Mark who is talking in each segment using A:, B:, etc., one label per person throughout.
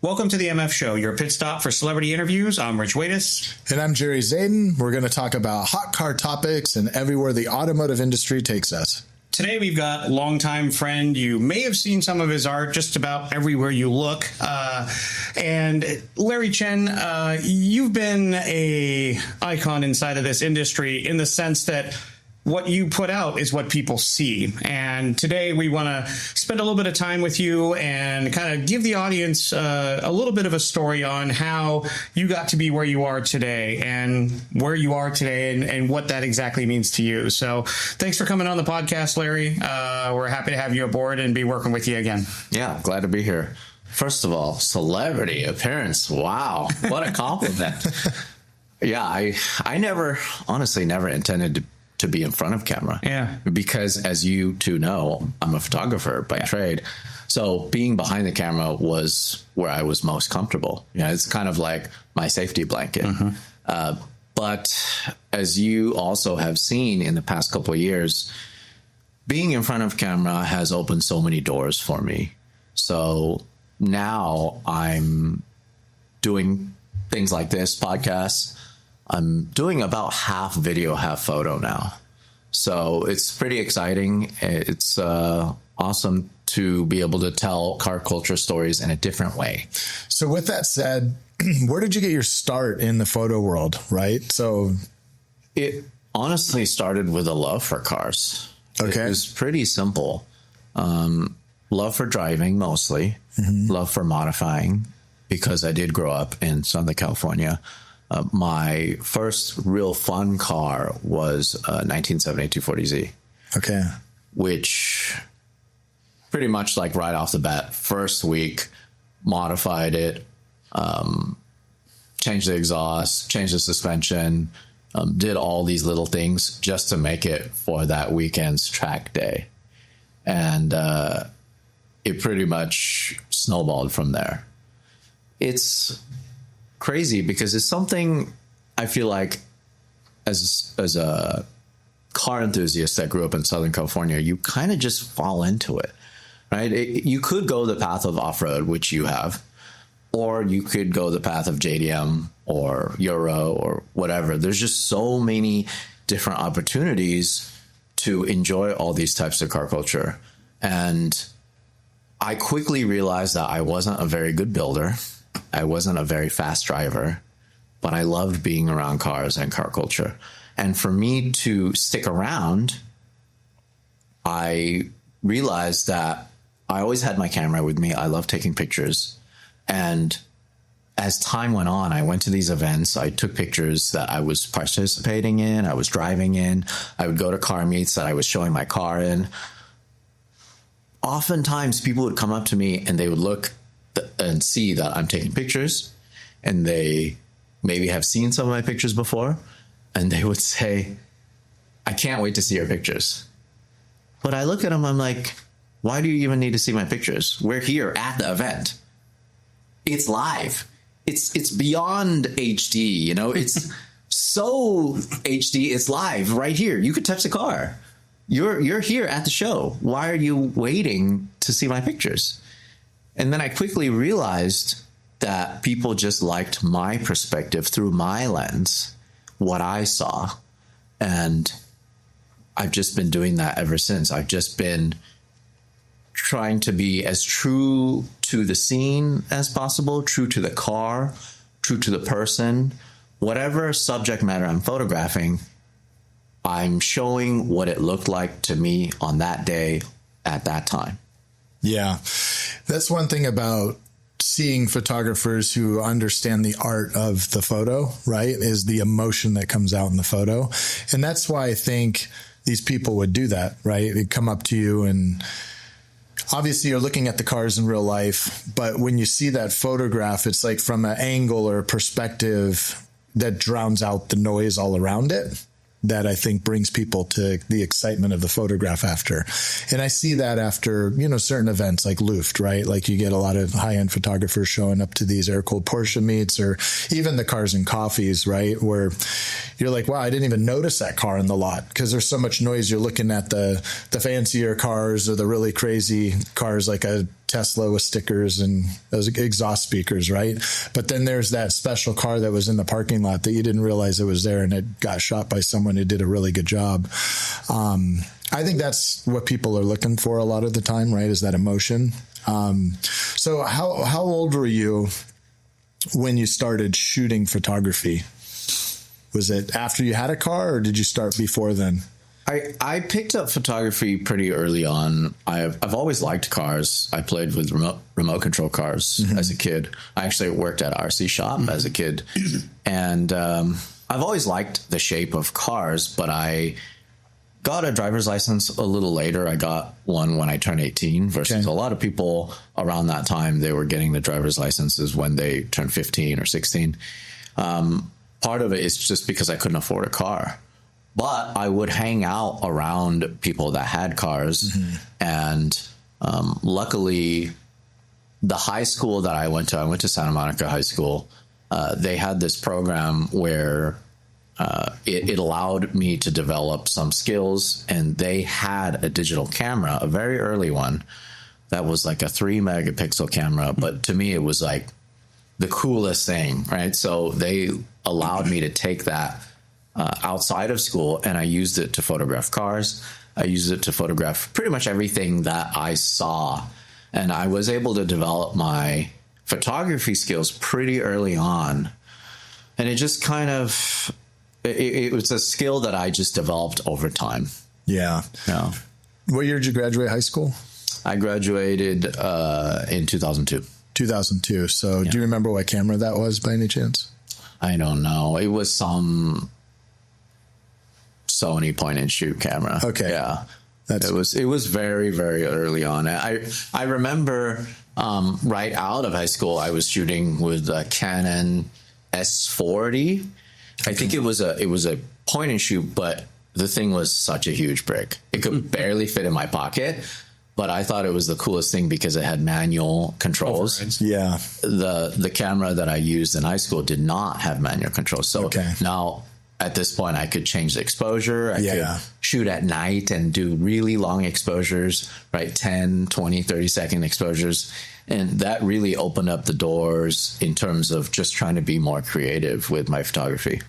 A: Welcome to the MF Show, your pit stop for celebrity interviews. I'm Rich Waitas.
B: And I'm Jerry Zaiden. We're going to talk about hot car topics and everywhere the automotive industry takes us.
A: Today we've got longtime friend. You may have seen some of his art just about everywhere you look. And Larry Chen, you've been a icon inside of this industry in the sense that what you put out is what people see. And today we want to spend a little bit of time with you and kind of give the audience a little bit of a story on how you got to be where you are today and what that exactly means to you. So thanks for coming on the podcast, Larry. We're happy to have you aboard and be working with you again.
C: Yeah, glad to be here. First of all, celebrity appearance. Wow, what a compliment. Yeah, I honestly never intended to be in front of camera.
A: Yeah.
C: Because as you two know, I'm a photographer by trade. So being behind the camera was where I was most comfortable. It's kind of like my safety blanket. Mm-hmm. But as you also have seen in the past couple of years, being in front of camera has opened so many doors for me. So now I'm doing things like this podcast. I'm doing about half video, half photo now. So it's pretty exciting. It's awesome to be able to tell car culture stories in a different way.
B: So with that said, where did you get your start in the photo world, right? So
C: it honestly started with a love for cars.
B: Okay.
C: It was pretty simple. Love for driving mostly, love for modifying, because I did grow up in Southern California. My first real fun car was a 1970 240Z.
B: Okay.
C: Which pretty much like right off the bat, first week, modified it, changed the exhaust, changed the suspension, did all these little things just to make it for that weekend's track day. And it pretty much snowballed from there. It's crazy because it's something I feel like as a car enthusiast that grew up in Southern California, you kind of just fall into it, right? You could go the path of off-road, which you have, or you could go the path of JDM or Euro or whatever. There's just so many different opportunities to enjoy all these types of car culture. And I quickly realized that I wasn't a very good builder. I wasn't a very fast driver, but I loved being around cars and car culture. And for me to stick around, I realized that I always had my camera with me. I love taking pictures. And as time went on, I went to these events. I took pictures that I was participating in, I was driving in. I would go to car meets that I was showing my car in. Oftentimes, people would come up to me and they would look and see that I'm taking pictures, and they maybe have seen some of my pictures before, and they would say, I can't wait to see your pictures. But I look at them, I'm like, why do you even need to see my pictures? We're here at the event. It's live. It's beyond HD, it's so HD, it's live right here. You could touch the car. You're here at the show. Why are you waiting to see my pictures? And then I quickly realized that people just liked my perspective through my lens, what I saw. And I've just been doing that ever since. I've just been trying to be as true to the scene as possible, true to the car, true to the person. Whatever subject matter I'm photographing, I'm showing what it looked like to me on that day at that time.
B: Yeah. That's one thing about seeing photographers who understand the art of the photo, right, is the emotion that comes out in the photo. And that's why I think these people would do that, right? They'd come up to you and obviously you're looking at the cars in real life, but when you see that photograph, it's like from an angle or a perspective that drowns out the noise all around it. That I think brings people to the excitement of the photograph after. And I see that after, certain events like Luft, right? Like you get a lot of high-end photographers showing up to these air-cooled Porsche meets or even the Cars and Coffees, right? Where you're like, wow, I didn't even notice that car in the lot because there's so much noise. You're looking at the fancier cars or the really crazy cars like a Tesla with stickers and those exhaust speakers, right? But then there's that special car that was in the parking lot that you didn't realize it was there, and it got shot by someone who did a really good job. I think that's what people are looking for a lot of the time, right? Is that emotion. So how old were you when you started shooting photography? Was it after you had a car, or did you start before then?
C: I picked up photography pretty early on. I've always liked cars. I played with remote control cars as a kid. I actually worked at an RC shop as a kid. And I've always liked the shape of cars, but I got a driver's license a little later. I got one when I turned 18 versus a lot of people around that time, they were getting the driver's licenses when they turned 15 or 16. Part of it is just because I couldn't afford a car. But I would hang out around people that had cars. And luckily, the high school that I went to Santa Monica High School, they had this program where it allowed me to develop some skills. And they had a digital camera, a very early one, that was like a 3 megapixel camera. But to me, it was like the coolest thing, right? So they allowed me to take that outside of school, and I used it to photograph cars. I used it to photograph pretty much everything that I saw. And I was able to develop my photography skills pretty early on. And it just kind of, it was a skill that I just developed over time.
B: Yeah. What year did you graduate high school?
C: I graduated in 2002.
B: 2002. So do you remember what camera that was by any chance?
C: I don't know. It was some Sony point and shoot camera.
B: Okay.
C: Yeah. It was very, very early on. I remember right out of high school, I was shooting with a Canon S40. I think it was a point and shoot, but the thing was such a huge brick. It could barely fit in my pocket, but I thought it was the coolest thing because it had manual controls.
B: Yeah.
C: The camera that I used in high school did not have manual controls. So now at this point I could change the exposure. I could shoot at night and do really long exposures, right? 10, 20, 30-second exposures. And that really opened up the doors in terms of just trying to be more creative with my photography.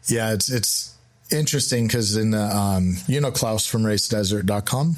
B: Yeah, it's interesting because in the, Klaus from racedesert.com?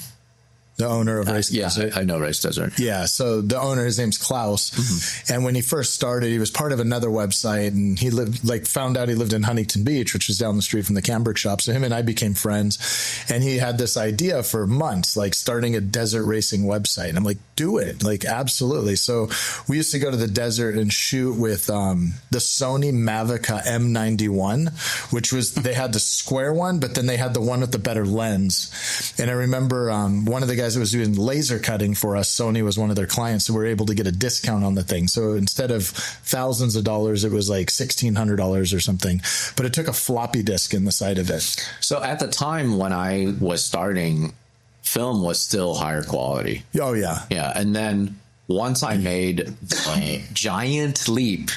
B: The owner of Race Desert.
C: I know Race Desert.
B: Yeah, so the owner, his name's Klaus, and when he first started, he was part of another website, and he found out he lived in Huntington Beach, which was down the street from the Cambric shop. So him and I became friends, and he had this idea for months, like starting a desert racing website. And I'm like, do it, like absolutely. So we used to go to the desert and shoot with the Sony Mavica M91, which was they had the square one, but then they had the one with the better lens. And I remember one of the guys that was doing laser cutting for us, Sony was one of their clients, so we were able to get a discount on the thing. So instead of thousands of dollars, it was like $1,600 or something, but it took a floppy disk in the side of it.
C: So at the time when I was starting, film was still higher quality.
B: Oh yeah.
C: Yeah. And then once I made the giant leap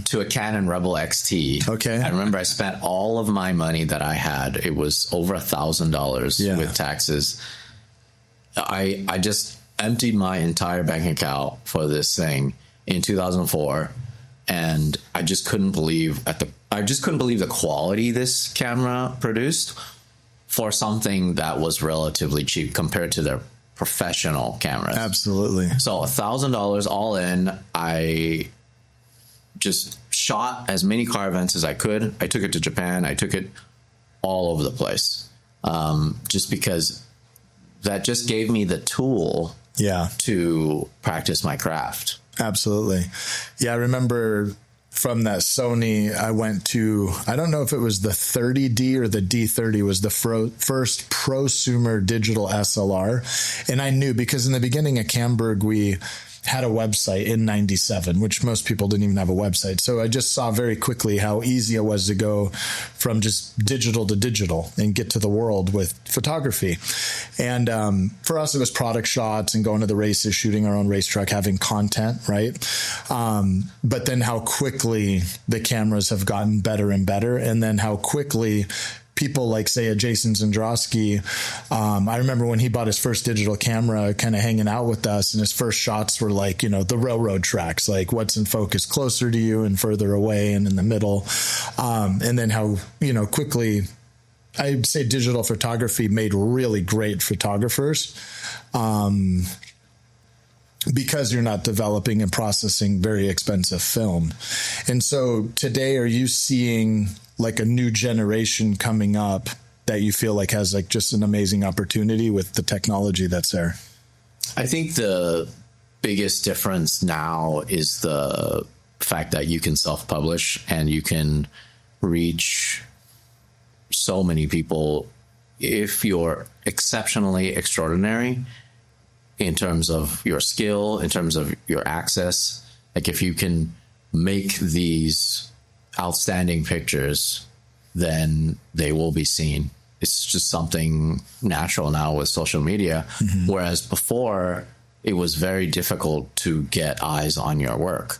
C: to a Canon Rebel XT, I remember I spent all of my money that I had. It was over $1,000 with taxes. I just emptied my entire bank account for this thing in 2004, and I just couldn't believe the quality this camera produced for something that was relatively cheap compared to their professional cameras.
B: Absolutely.
C: So $1,000 all in. I just shot as many car events as I could. I took it to Japan. I took it all over the place, just because that just gave me the tool to practice my craft.
B: Absolutely. Yeah, I remember from that Sony, I went to, I don't know if it was the 30D or the D30 was the first prosumer digital SLR. And I knew because in the beginning at Camberg, we had a website in 97, which most people didn't even have a website. So I just saw very quickly how easy it was to go from just digital to digital and get to the world with photography. And for us, it was product shots and going to the races, shooting our own race truck, having content, right? But then how quickly the cameras have gotten better and better. And then how quickly people like, say, a Jason Zandrowski, I remember when he bought his first digital camera, kind of hanging out with us, and his first shots were like, you know, the railroad tracks, like what's in focus closer to you and further away and in the middle. And then how, you know, quickly I'd say digital photography made really great photographers. Because you're not developing and processing very expensive film. And so today, are you seeing like a new generation coming up that you feel like has like just an amazing opportunity with the technology that's there?
C: I think the biggest difference now is the fact that you can self-publish and you can reach so many people if you're exceptionally extraordinary in terms of your skill, in terms of your access. Like if you can make these outstanding pictures, then they will be seen. It's just something natural now with social media. Mm-hmm. Whereas before, it was very difficult to get eyes on your work.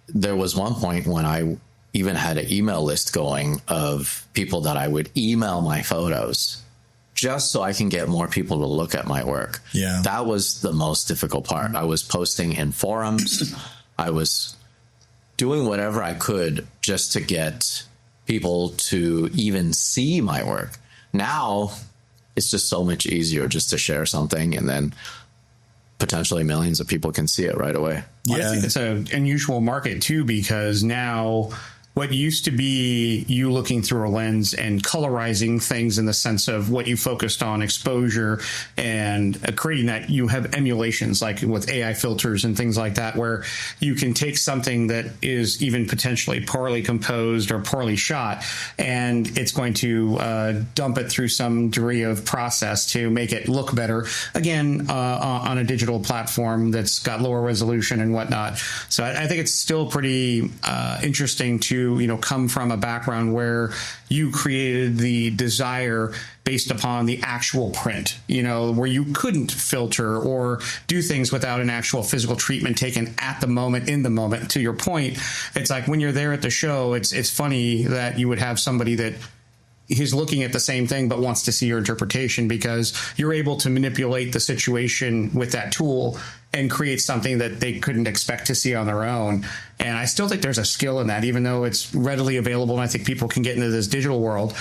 C: There was one point when I even had an email list going of people that I would email my photos just so I can get more people to look at my work.
B: Yeah.
C: That was the most difficult part. I was posting in forums. I was doing whatever I could just to get people to even see my work. Now, it's just so much easier just to share something and then potentially millions of people can see it right away.
A: Yeah. I think it's an unusual market too, because now what used to be you looking through a lens and colorizing things in the sense of what you focused on, exposure, and creating that, you have emulations like with AI filters and things like that, where you can take something that is even potentially poorly composed or poorly shot, and it's going to dump it through some degree of process to make it look better, again, on a digital platform that's got lower resolution and whatnot. So I think it's still pretty interesting to come from a background where you created the desire based upon the actual print, where you couldn't filter or do things without an actual physical treatment taken at the moment, in the moment. To your point, it's like when you're there at the show, it's funny that you would have somebody that he's looking at the same thing but wants to see your interpretation, because you're able to manipulate the situation with that tool and create something that they couldn't expect to see on their own. And I still think there's a skill in that, even though it's readily available and I think people can get into this digital world.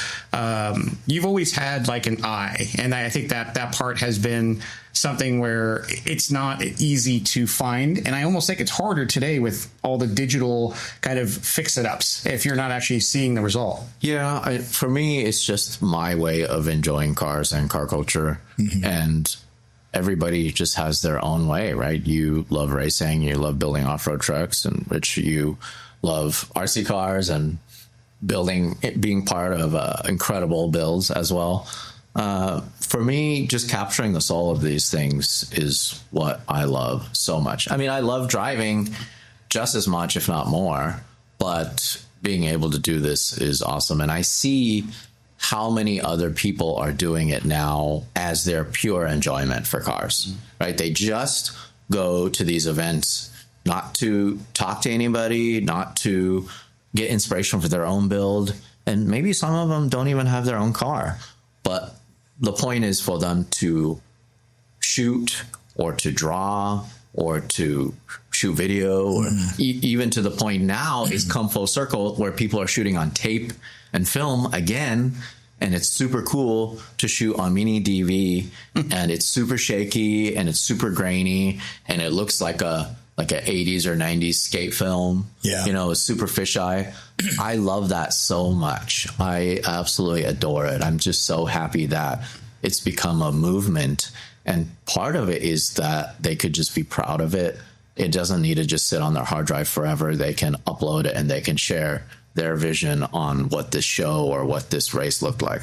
A: You've always had like an eye, and I think that part has been something where it's not easy to find. And I almost think it's harder today with all the digital kind of fix-it-ups if you're not actually seeing the result.
C: Yeah, for me, it's just my way of enjoying cars and car culture. Mm-hmm. And everybody just has their own way, right? You love racing, you love building off-road trucks, and Rich, you love RC cars and being part of incredible builds as well. For me, just capturing the soul of these things is what I love so much. I mean, I love driving just as much, if not more, but being able to do this is awesome. And I see how many other people are doing it now as their pure enjoyment for cars, right? They just go to these events not to talk to anybody, not to get inspiration for their own build. And maybe some of them don't even have their own car, but the point is for them to shoot or to draw or to shoot video, or even to the point now it's come full circle where people are shooting on tape and film again, and it's super cool to shoot on mini DV, and it's super shaky and it's super grainy and it looks like a 80s or 90s skate film. Yeah. It's super fisheye. I love that so much. I absolutely adore it. I'm just so happy that it's become a movement, and part of it is that they could just be proud of it. It doesn't need to just sit on their hard drive forever. They can upload it and they can share their vision on what this show or what this race looked like.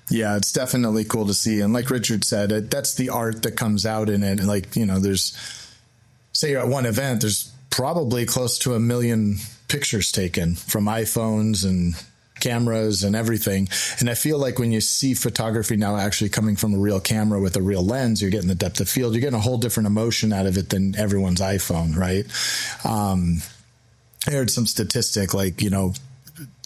B: Yeah, it's definitely cool to see. And like Richard said, that's the art that comes out in it. Like, there's, say you're at one event, there's probably close to 1 million pictures taken from iPhones and cameras and everything. And I feel like when you see photography now actually coming from a real camera with a real lens, you're getting the depth of field. You're getting a whole different emotion out of it than everyone's iPhone, right? I heard some statistic like,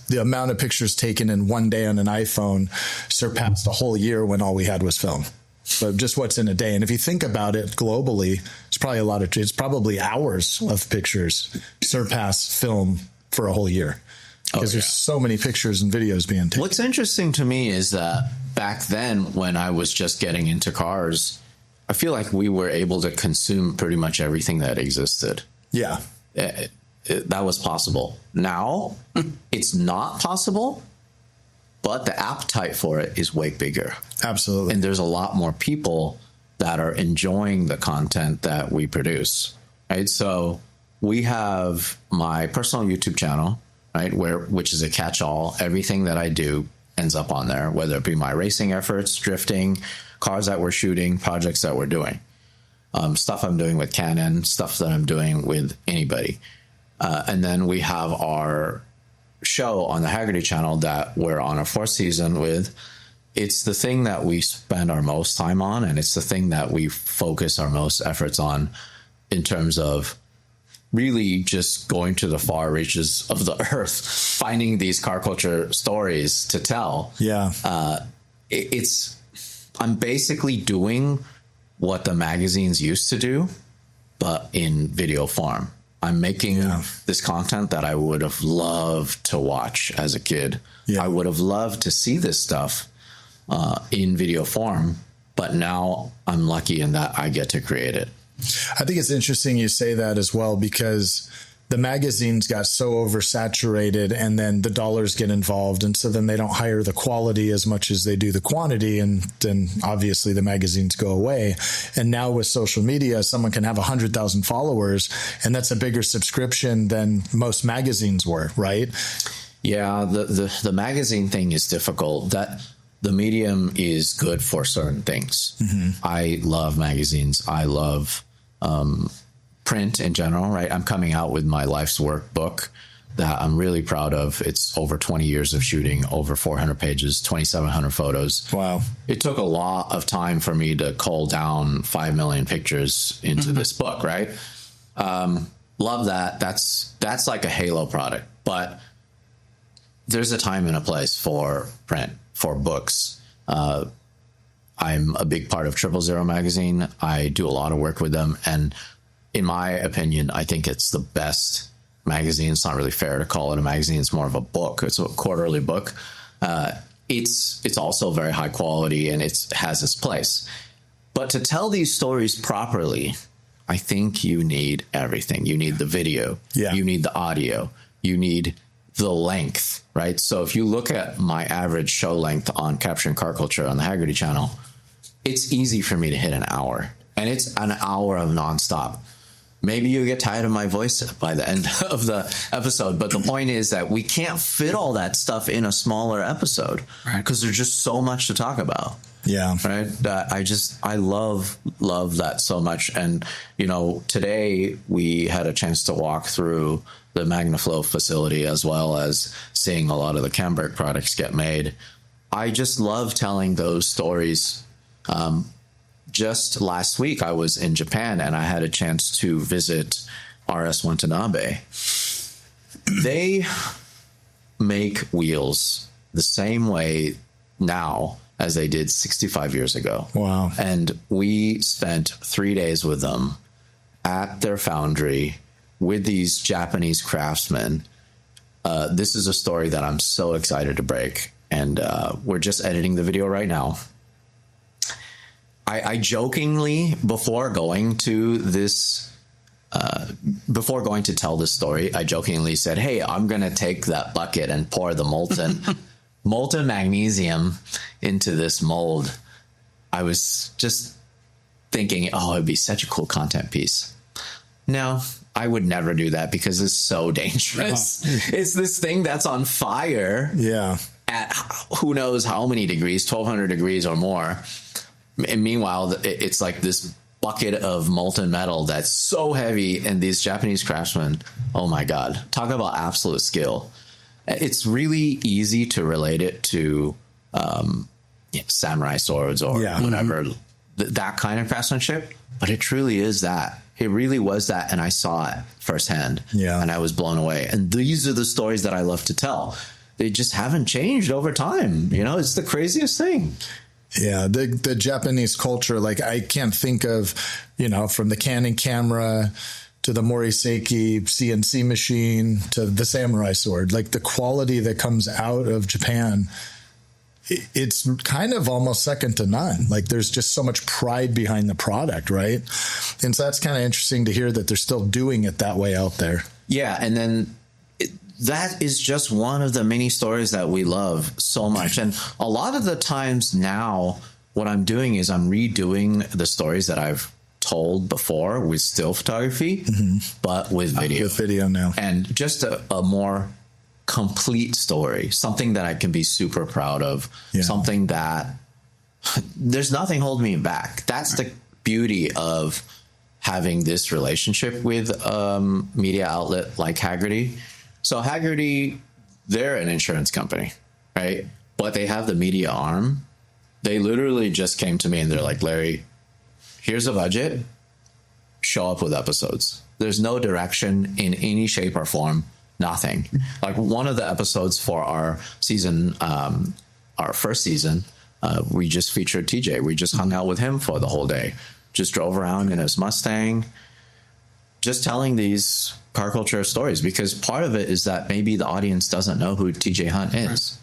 B: the amount of pictures taken in one day on an iPhone surpassed a whole year when all we had was film. So just what's in a day. And if you think about it globally, it's probably hours of pictures surpass film for a whole year. Because there's so many pictures and videos being taken.
C: What's interesting to me is that back then, when I was just getting into cars, I feel like we were able to consume pretty much everything that existed.
B: Yeah.
C: That was possible. Now, it's not possible, but the appetite for it is way bigger.
B: Absolutely.
C: And there's a lot more people that are enjoying the content that we produce, right? So we have my personal YouTube channel, right, which is a catch-all. Everything that I do ends up on there, whether it be my racing efforts, drifting, cars that we're shooting, projects that we're doing, stuff I'm doing with Canon, stuff that I'm doing with anybody. And then we have our show on the Haggerty channel that we're on our 4th season with. It's the thing that we spend our most time on, and it's the thing that we focus our most efforts on in terms of really just going to the far reaches of the earth, finding these car culture stories to tell.
B: Yeah.
C: I'm basically doing what the magazines used to do, but in video form. I'm making this content that I would have loved to watch as a kid. Yeah. I would have loved to see this stuff in video form, but now I'm lucky in that I get to create it.
B: I think it's interesting you say that as well, because the magazines got so oversaturated and then the dollars get involved. And so then they don't hire the quality as much as they do the quantity. And then obviously the magazines go away. And now with social media, someone can have 100,000 followers, and that's a bigger subscription than most magazines were, right?
C: Yeah, the magazine thing is difficult. That the medium is good for certain things. Mm-hmm. I love magazines. I love print in general, right? I'm coming out with my life's work book that I'm really proud of. It's over 20 years of shooting, over 400 pages, 2,700 photos.
B: Wow.
C: It took a lot of time for me to cull down 5 million pictures into this book, right? Love that. That's like a halo product, but there's a time and a place for print, for books. I'm a big part of 000 magazine. I do a lot of work with them. And in my opinion, I think it's the best magazine. It's not really fair to call it a magazine. It's more of a book. It's a quarterly book. It's also very high quality, and it has its place. But to tell these stories properly, I think you need everything. You need the video. Yeah. You need the audio. You need the length, right? So if you look at my average show length on Capturing Car Culture on the Haggerty channel, it's easy for me to hit an hour, and it's an hour of nonstop. Maybe you get tired of my voice by the end of the episode, but the point is that we can't fit all that stuff in a smaller episode, right? Because there's just so much to talk about.
B: Yeah.
C: Right. I love that so much. And, today we had a chance to walk through the MagnaFlow facility, as well as seeing a lot of the Camberg products get made. I just love telling those stories. Just last week, I was in Japan and I had a chance to visit RS Watanabe. They make wheels the same way now as they did 65 years ago.
B: Wow.
C: And we spent 3 days with them at their foundry with these Japanese craftsmen. This is a story that I'm so excited to break. And we're just editing the video right now. I jokingly, before going to tell this story, I jokingly said, "Hey, I'm going to take that bucket and pour the molten magnesium into this mold." I was just thinking, it'd be such a cool content piece. No, I would never do that because it's so dangerous. It's this thing that's on fire.
B: Yeah.
C: At who knows how many degrees, 1,200 degrees or more. And meanwhile, it's like this bucket of molten metal that's so heavy, and these Japanese craftsmen, oh my God, talk about absolute skill. It's really easy to relate it to samurai swords or whatever, that kind of craftsmanship, but it truly is that. It really was that, and I saw it firsthand, and I was blown away. And these are the stories that I love to tell. they just haven't changed over time. You know, it's the craziest thing.
B: Yeah, the Japanese culture, like I can't think of, you know, from the Canon camera to the Moriseki CNC machine to the samurai sword, like the quality that comes out of Japan, it's kind of almost second to none. Like there's just so much pride behind the product, right? And so that's kind of interesting to hear that they're still doing it that way out there.
C: Yeah, and then that is just one of the many stories that we love so much. And a lot of the times now, what I'm doing is I'm redoing the stories that I've told before with still photography, but with video.
B: With video now.
C: And just a more complete story, something that I can be super proud of, something that there's nothing holding me back. That's the beauty of having this relationship with media outlet like Hagerty. So Hagerty, they're an insurance company, right? But they have the media arm. They literally just came to me and they're like, Larry, here's a budget, show up with episodes. There's no direction in any shape or form, nothing. Like one of the episodes for our season, our first season, we just featured TJ. We just hung out with him for the whole day. Just drove around in his Mustang, just telling these car culture stories, because part of it is that maybe the audience doesn't know who TJ Hunt is.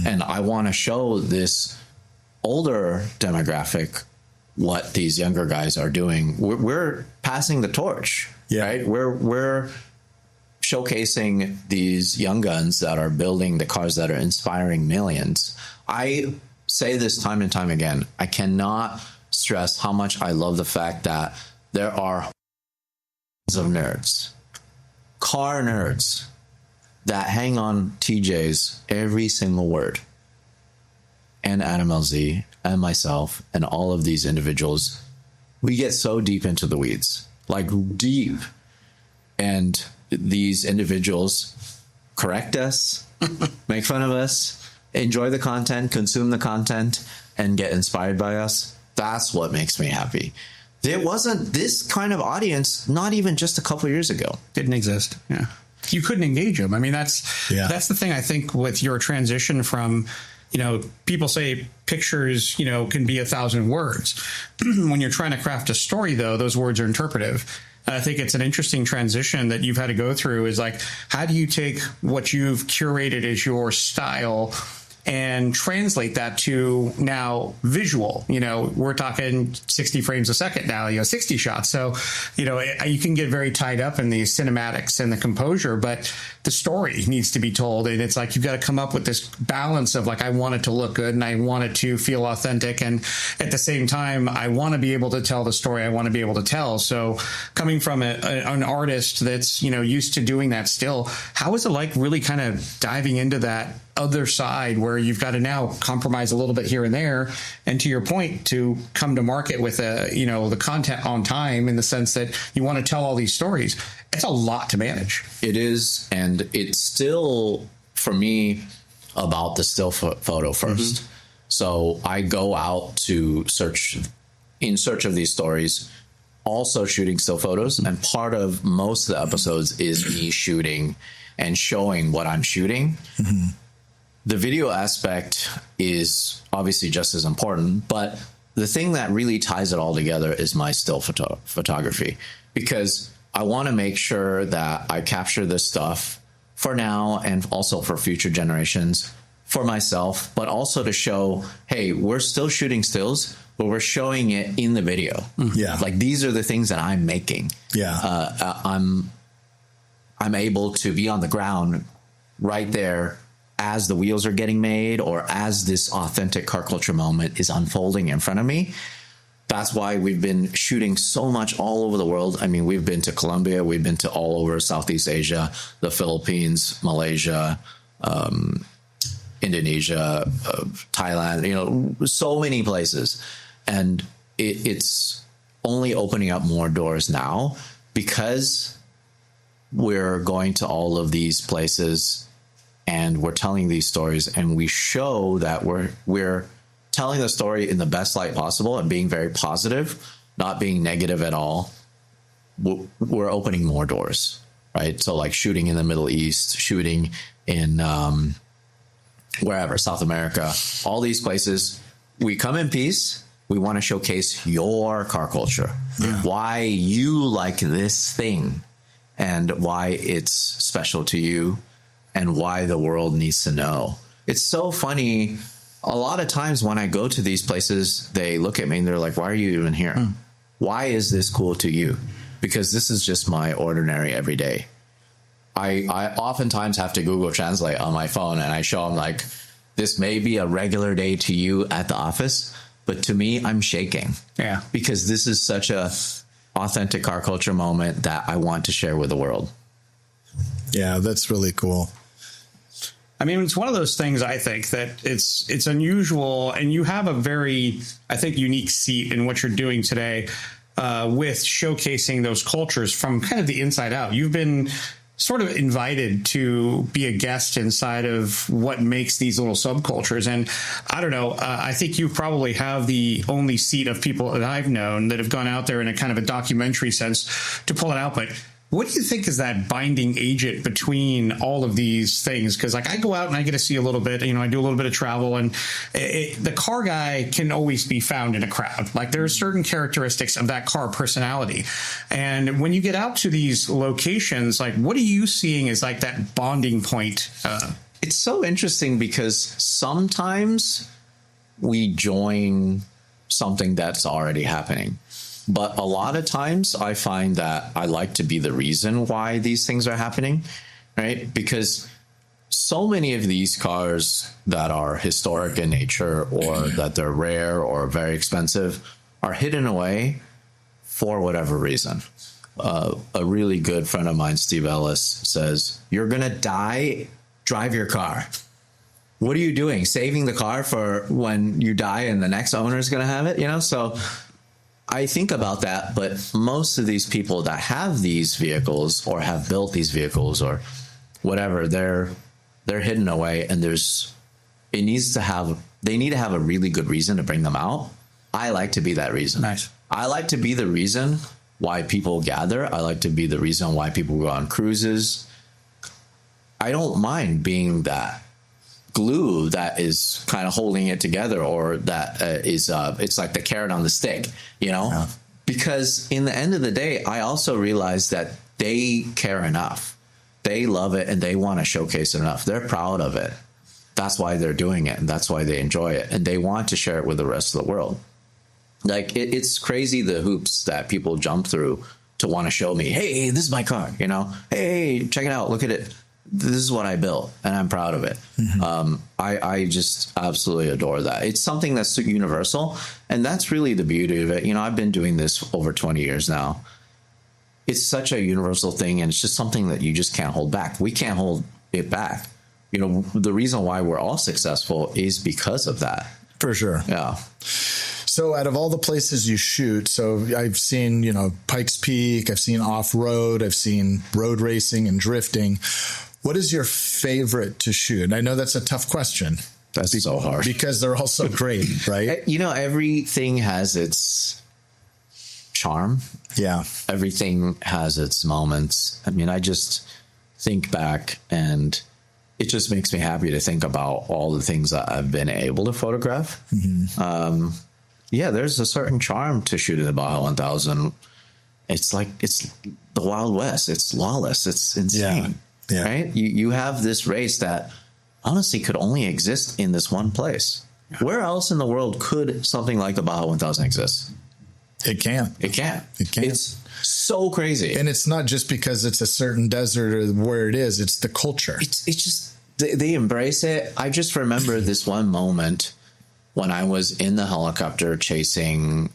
C: And I want to show this older demographic what these younger guys are doing. We're passing the torch, right? We're showcasing these young guns that are building the cars that are inspiring millions. I say this time and time again. I cannot stress how much I love the fact that there are of nerds, car nerds, that hang on TJ's every single word, and Adam LZ and myself and all of these individuals. We get so deep into the weeds, like deep, and these individuals correct us, make fun of us, enjoy the content, consume the content, and get inspired by us. That's what makes me happy. There wasn't this kind of audience, not even just a couple of years ago.
A: Didn't exist. Yeah. You couldn't engage them. I mean, that's the thing, I think, with your transition from, you know, people say pictures, you know, can be 1,000 words. When you're trying to craft a story, though, those words are interpretive. I think it's an interesting transition that you've had to go through, is like, how do you take what you've curated as your style and translate that to now visual? You know, we're talking 60 frames a second now, you know, 60 shots. So, you know, you can get very tied up in the cinematics and the composure, but the story needs to be told. And it's like, you've got to come up with this balance of like, I want it to look good and I want it to feel authentic. And at the same time, I want to be able to tell the story I want to be able to tell. So coming from an artist that's, you know, used to doing that still, how is it like really kind of diving into that other side where you've got to now compromise a little bit here and there, and to your point, to come to market with you know, the content on time, in the sense that you want to tell all these stories? It's a lot to manage.
C: It is, and it's still, for me, about the still photo first. So I go out to in search of these stories, also shooting still photos, and part of most of the episodes is me shooting and showing what I'm shooting. The video aspect is obviously just as important, but the thing that really ties it all together is my still photography, because I want to make sure that I capture this stuff for now and also for future generations, for myself, but also to show, hey, we're still shooting stills, but we're showing it in the video. Like, these are the things that I'm making. I'm able to be on the ground right there as the wheels are getting made, or as this authentic car culture moment is unfolding in front of me. That's why we've been shooting so much all over the world. I mean, we've been to Colombia, we've been to all over Southeast Asia, the Philippines, Malaysia, Indonesia, Thailand, you know, so many places. And it's only opening up more doors now, because we're going to all of these places and we're telling these stories, and we show that we're telling the story in the best light possible and being very positive, not being negative at all. We're opening more doors, right? So like shooting in the Middle East, shooting in wherever, South America, all these places. We come in peace. We want to showcase your car culture, why you like this thing, and why it's special to you, and why the world needs to know. It's so funny. A lot of times when I go to these places, they look at me and they're like, why are you even here? Why is this cool to you? Because this is just my ordinary everyday. I oftentimes have to Google Translate on my phone, and I show them like, this may be a regular day to you at the office, but to me, I'm shaking.
A: Yeah.
C: Because this is such a authentic car culture moment that I want to share with the world.
B: Yeah, that's really cool.
A: I mean, it's one of those things, I think, that it's unusual, and you have a very, I think, unique seat in what you're doing today with showcasing those cultures from kind of the inside out. You've been sort of invited to be a guest inside of what makes these little subcultures. And I don't know, I think you probably have the only seat of people that I've known that have gone out there in a kind of a documentary sense to pull it out. But what do you think is that binding agent between all of these things? Because like I go out and I get to see a little bit, you know, I do a little bit of travel, and the car guy can always be found in a crowd. Like there are certain characteristics of that car personality. And when you get out to these locations, like what are you seeing as like that bonding point?
C: It's so interesting because sometimes we join something that's already happening. But a lot of times I find that I like to be the reason why these things are happening, right? Because so many of these cars that are historic in nature, or that they're rare or very expensive, are hidden away for whatever reason. A really good friend of mine, Steve Ellis, says, you're going to die, drive your car. What are you doing? Saving the car for when you die and the next owner is going to have it, you know? So I think about that, but most of these people that have these vehicles or have built these vehicles or whatever, they're hidden away, and they need to have a really good reason to bring them out. I like to be that reason.
A: Nice.
C: I like to be the reason why people gather. I like to be the reason why people go on cruises. I don't mind being that glue that is kind of holding it together, or that is it's like the carrot on the stick, you know. Yeah. Because in the end of the day, I also realize that they care enough, they love it, and they want to showcase it enough. They're proud of it. That's why they're doing it, and that's why they enjoy it, and they want to share it with the rest of the world. Like it's crazy the hoops that people jump through to want to show me, hey, this is my car, you know, hey, check it out, look at it. This is what I built, and I'm proud of it. Mm-hmm. I just absolutely adore that. It's something that's universal, and that's really the beauty of it. You know, I've been doing this over 20 years now. It's such a universal thing, and it's just something that you just can't hold back. We can't hold it back. You know, the reason why we're all successful is because of that.
B: For sure.
C: Yeah.
B: So out of all the places you shoot, so I've seen, you know, Pikes Peak, I've seen off-road, I've seen road racing and drifting. What is your favorite to shoot? And I know that's a tough question.
C: That's so hard.
B: Because they're all so great, right?
C: You know, everything has its charm.
B: Yeah.
C: Everything has its moments. I mean, I just think back, and it just makes me happy to think about all the things that I've been able to photograph. Mm-hmm. Yeah, there's a certain charm to shooting the Baja 1000. It's like, it's the Wild West. It's lawless. It's insane. Yeah. Right? You have this race that honestly could only exist in this one place. Yeah. Where else in the world could something like the Baja 1000 exist?
B: It can't.
C: It can't.
B: It can't.
C: It's so crazy.
B: And it's not just because it's a certain desert or where it is. It's the culture.
C: It's just, they embrace it. I just remember this one moment when I was in the helicopter chasing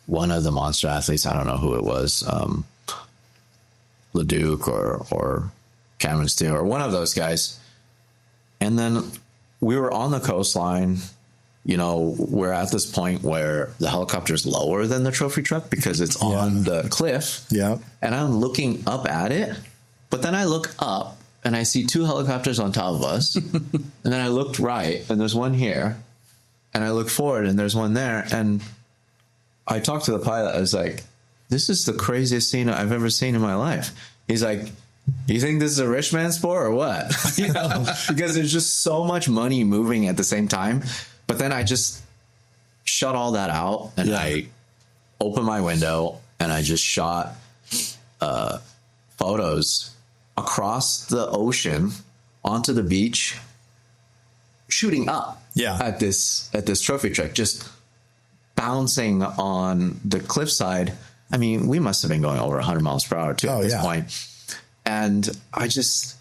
C: one of the monster athletes. I don't know who it was. LeDuc or Cameron Steele or one of those guys. And then we were on the coastline. You know, we're at this point where the helicopter is lower than the trophy truck because it's on the cliff.
B: Yeah.
C: And I'm looking up at it, but then I look up and I see two helicopters on top of us. And then I looked right, and there's one here. And I look forward, and there's one there. And I talked to the pilot. I was like, this is the craziest scene I've ever seen in my life. He's like, you think this is a rich man's sport or what? You know, because there's just so much money moving at the same time. But then I just shut all that out, and I opened my window and I just shot photos across the ocean onto the beach, shooting up at this trophy truck, just bouncing on the cliffside. I mean, we must have been going over 100 miles per hour too at this point. And I just,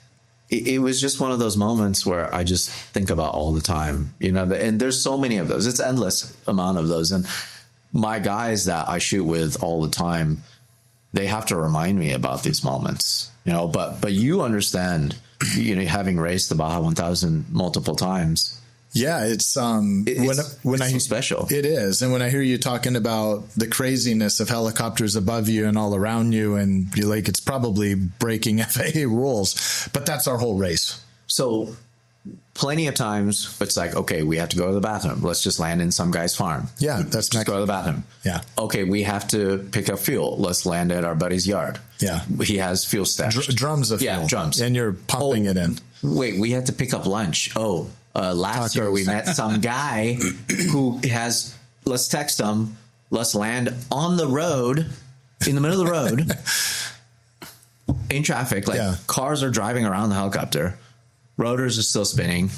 C: it was just one of those moments where I just think about all the time, you know, and there's so many of those. It's endless amount of those. And my guys that I shoot with all the time, they have to remind me about these moments, you know, but you understand, you know, having raced the Baja 1000 multiple times.
B: Yeah, it's when I
C: so special.
B: It is. And when I hear you talking about the craziness of helicopters above you and all around you, and you're like, it's probably breaking FAA rules, but that's our whole race.
C: So plenty of times it's like, okay, we have to go to the bathroom. Let's just land in some guy's farm.
B: Yeah, that's
C: just go to the bathroom.
B: Yeah.
C: Okay, we have to pick up fuel. Let's land at our buddy's yard.
B: Yeah.
C: He has fuel stashed.
B: Drums of fuel.
C: Yeah, drums.
B: And you're pumping it in.
C: Wait, we had to pick up lunch. Last year we met some guy who has, let's text him, let's land on the road, in the middle of the road, in traffic, like cars are driving around the helicopter, rotors are still spinning.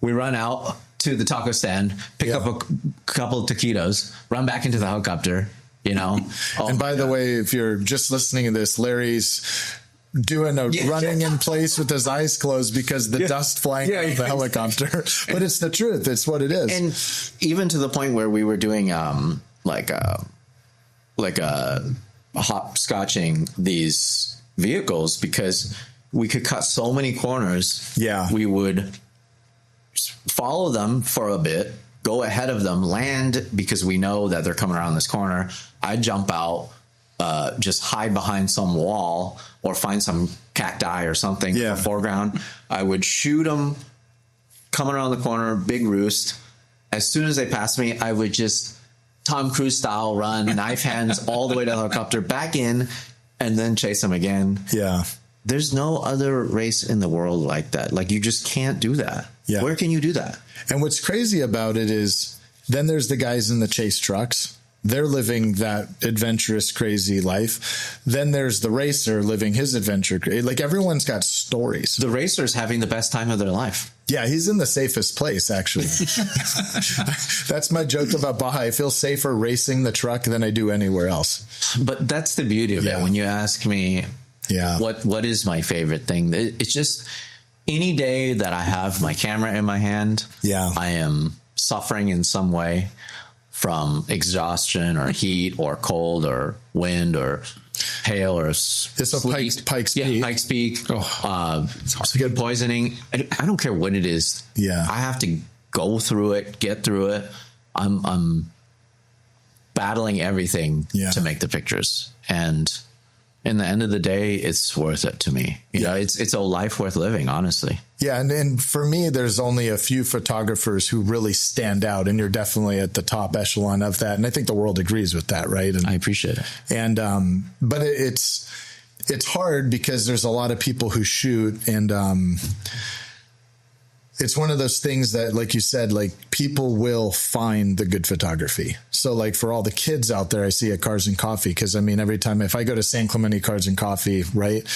C: We run out to the taco stand, pick up a couple of taquitos, run back into the helicopter, you know.
B: And by the way, if you're just listening to this, Larry's doing a running in place with his eyes closed because the dust flying out of the helicopter. But it's the truth. It's what it is.
C: And even to the point where we were doing like hopscotching these vehicles because we could cut so many corners. Yeah. We would follow them for a bit, go ahead of them, land because we know that they're coming around this corner. I'd jump out, just hide behind some wall or find some cacti or something in the foreground. I would shoot them coming around the corner, big roost. As soon as they passed me, I would just Tom Cruise style run, knife hands all the way to the helicopter, back in, and then chase them again. Yeah. There's no other race in the world like that. Like, you just can't do that. Yeah. Where can you do that?
B: And what's crazy about it is then there's the guys in the chase trucks. They're living that adventurous, crazy life. Then there's the racer living his adventure. Like, everyone's got stories.
C: The racer's having the best time of their life.
B: Yeah, he's in the safest place, actually. That's my joke about Baja. I feel safer racing the truck than I do anywhere else.
C: But that's the beauty of it. When you ask me, what is my favorite thing? It's just any day that I have my camera in my hand, I am suffering in some way from exhaustion or heat or cold or wind or hail or sleet.
B: Pikes Peak.
C: Pikes Peak. Food poisoning. I don't care what it is. Yeah, I have to go through it, get through it. I'm battling everything to make the pictures, and in the end of the day, it's worth it to me. You know, it's a life worth living, honestly.
B: Yeah, and for me, there's only a few photographers who really stand out, and you're definitely at the top echelon of that. And I think the world agrees with that, right? And
C: I appreciate it.
B: And but it's hard because there's a lot of people who shoot, and it's one of those things that, like you said, like, people will find the good photography. So, like, for all the kids out there, I see at Cars and Coffee, because I mean, every time if I go to San Clemente Cars and Coffee, right?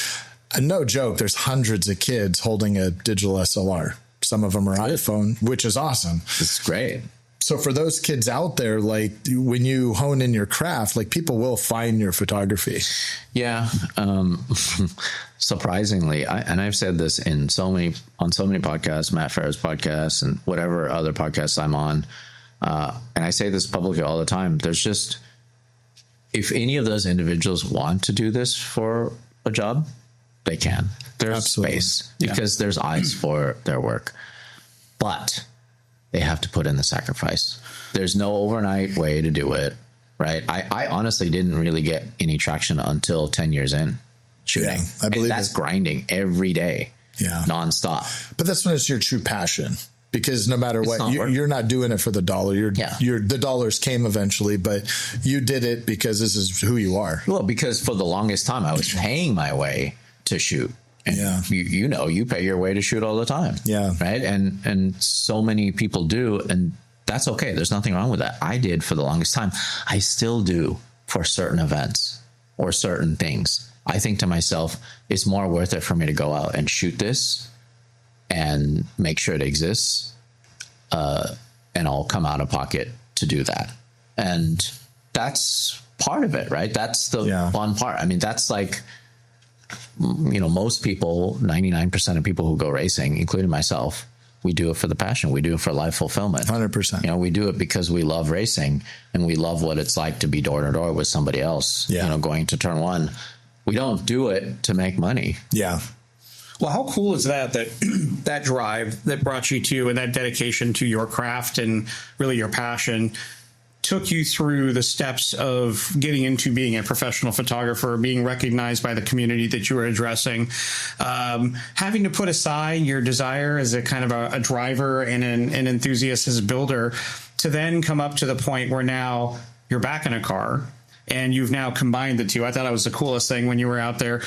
B: No joke, there's hundreds of kids holding a digital SLR. Some of them are iPhone, which is awesome.
C: It's great.
B: So for those kids out there, like, when you hone in your craft, like, people will find your photography.
C: Yeah. Surprisingly, and I've said this on so many podcasts, Matt Farah's podcasts and whatever other podcasts I'm on. And I say this publicly all the time. There's just, if any of those individuals want to do this for a job, they can. There's space because there's eyes for their work, but they have to put in the sacrifice. There's no overnight way to do it, right? I honestly didn't really get any traction until 10 years in shooting. Yeah, I believe that's grinding every day, nonstop.
B: But that's when it's your true passion, because no matter what, you're not doing it for the dollar. The dollars came eventually, but you did it because this is who you are.
C: Well, because for the longest time I was paying my way to shoot. And you pay your way to shoot all the time.
B: Yeah.
C: Right. And so many people do. And that's okay. There's nothing wrong with that. I did for the longest time. I still do for certain events or certain things. I think to myself, it's more worth it for me to go out and shoot this and make sure it exists. And I'll come out of pocket to do that. And that's part of it, right? That's the fun part. I mean, that's like, most people, 99% of people who go racing, including myself, we do it for the passion. We do it for life fulfillment.
B: 100%.
C: We do it because we love racing and we love what it's like to be door to door with somebody else, going to turn one. We don't do it to make money.
B: Yeah.
A: Well, how cool is that that drive that brought you to, and that dedication to your craft and really your passion took you through the steps of getting into being a professional photographer, being recognized by the community that you were addressing, having to put aside your desire as a kind of a driver and an enthusiast as a builder to then come up to the point where now you're back in a car and you've now combined the two. I thought it was the coolest thing when you were out there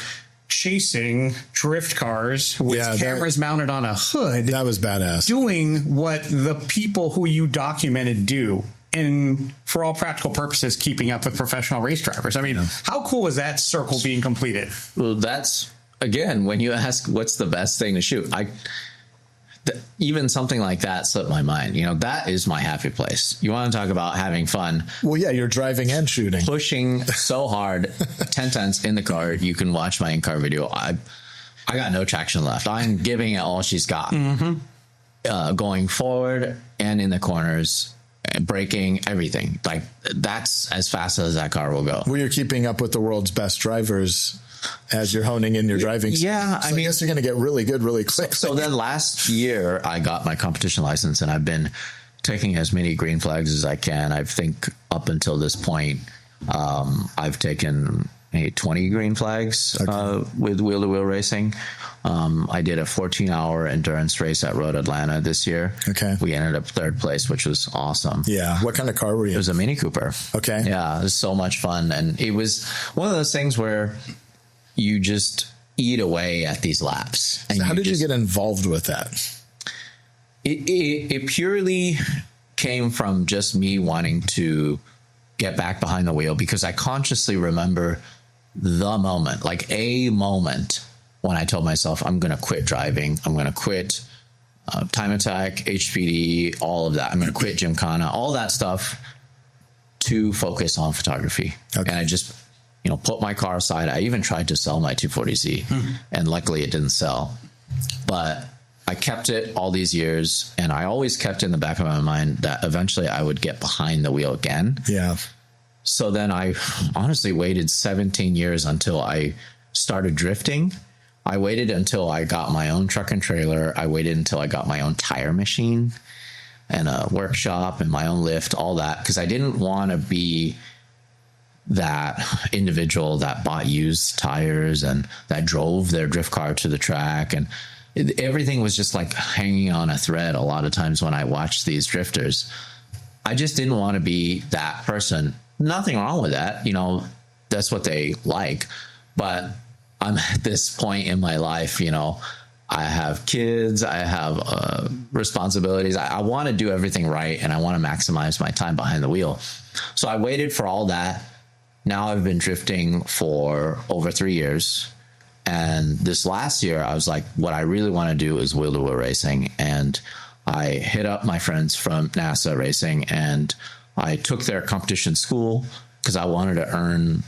A: chasing drift cars with cameras mounted on a hood.
B: That was badass.
A: Doing what the people who you documented do. And for all practical purposes, keeping up with professional race drivers. I mean, how cool was that circle being completed?
C: Well, that's, again, when you ask what's the best thing to shoot, even something like that slipped my mind. That is my happy place. You want to talk about having fun.
B: Well, yeah, you're driving and shooting.
C: Pushing so hard, 10 tenths in the car. You can watch my in-car video. I got no traction left. I'm giving it all she's got. Mm-hmm. Going forward and in the corners. Braking, everything. Like, that's as fast as that car will go.
B: Well, you're keeping up with the world's best drivers as you're honing in your driving.
C: Yeah.
B: So I guess you're going to get really good really quick.
C: So then last year I got my competition license and I've been taking as many green flags as I can. I think up until this point, I've taken 20 green flags with wheel-to-wheel racing. I did a 14-hour endurance race at Road Atlanta this year.
B: Okay.
C: We ended up third place, which was awesome.
B: Yeah. What kind of car were you?
C: It was a Mini Cooper.
B: Okay.
C: Yeah, it was so much fun. And it was one of those things where you just eat away at these laps. And
B: so how did you get involved with that?
C: It purely came from just me wanting to get back behind the wheel because I consciously remember the moment, like a moment when I told myself, I'm going to quit driving. I'm going to quit Time Attack, HPD, all of that. I'm going to quit Gymkhana, all that stuff to focus on photography. Okay. And I just, put my car aside. I even tried to sell my 240Z and luckily it didn't sell, but I kept it all these years. And I always kept in the back of my mind that eventually I would get behind the wheel again.
B: Yeah.
C: So then I honestly waited 17 years until I started drifting. I waited until I got my own truck and trailer. I waited until I got my own tire machine and a workshop and my own lift, all that, because I didn't want to be that individual that bought used tires and that drove their drift car to the track. And everything was just like hanging on a thread a lot of times when I watched these drifters. I just didn't want to be that person. Nothing wrong with that. That's what they like. But I'm at this point in my life, I have kids, I have responsibilities. I want to do everything right and I want to maximize my time behind the wheel. So I waited for all that. Now I've been drifting for over 3 years. And this last year, I was like, what I really want to do is wheel-to-wheel racing. And I hit up my friends from NASA Racing and I took their competition school because I wanted to earn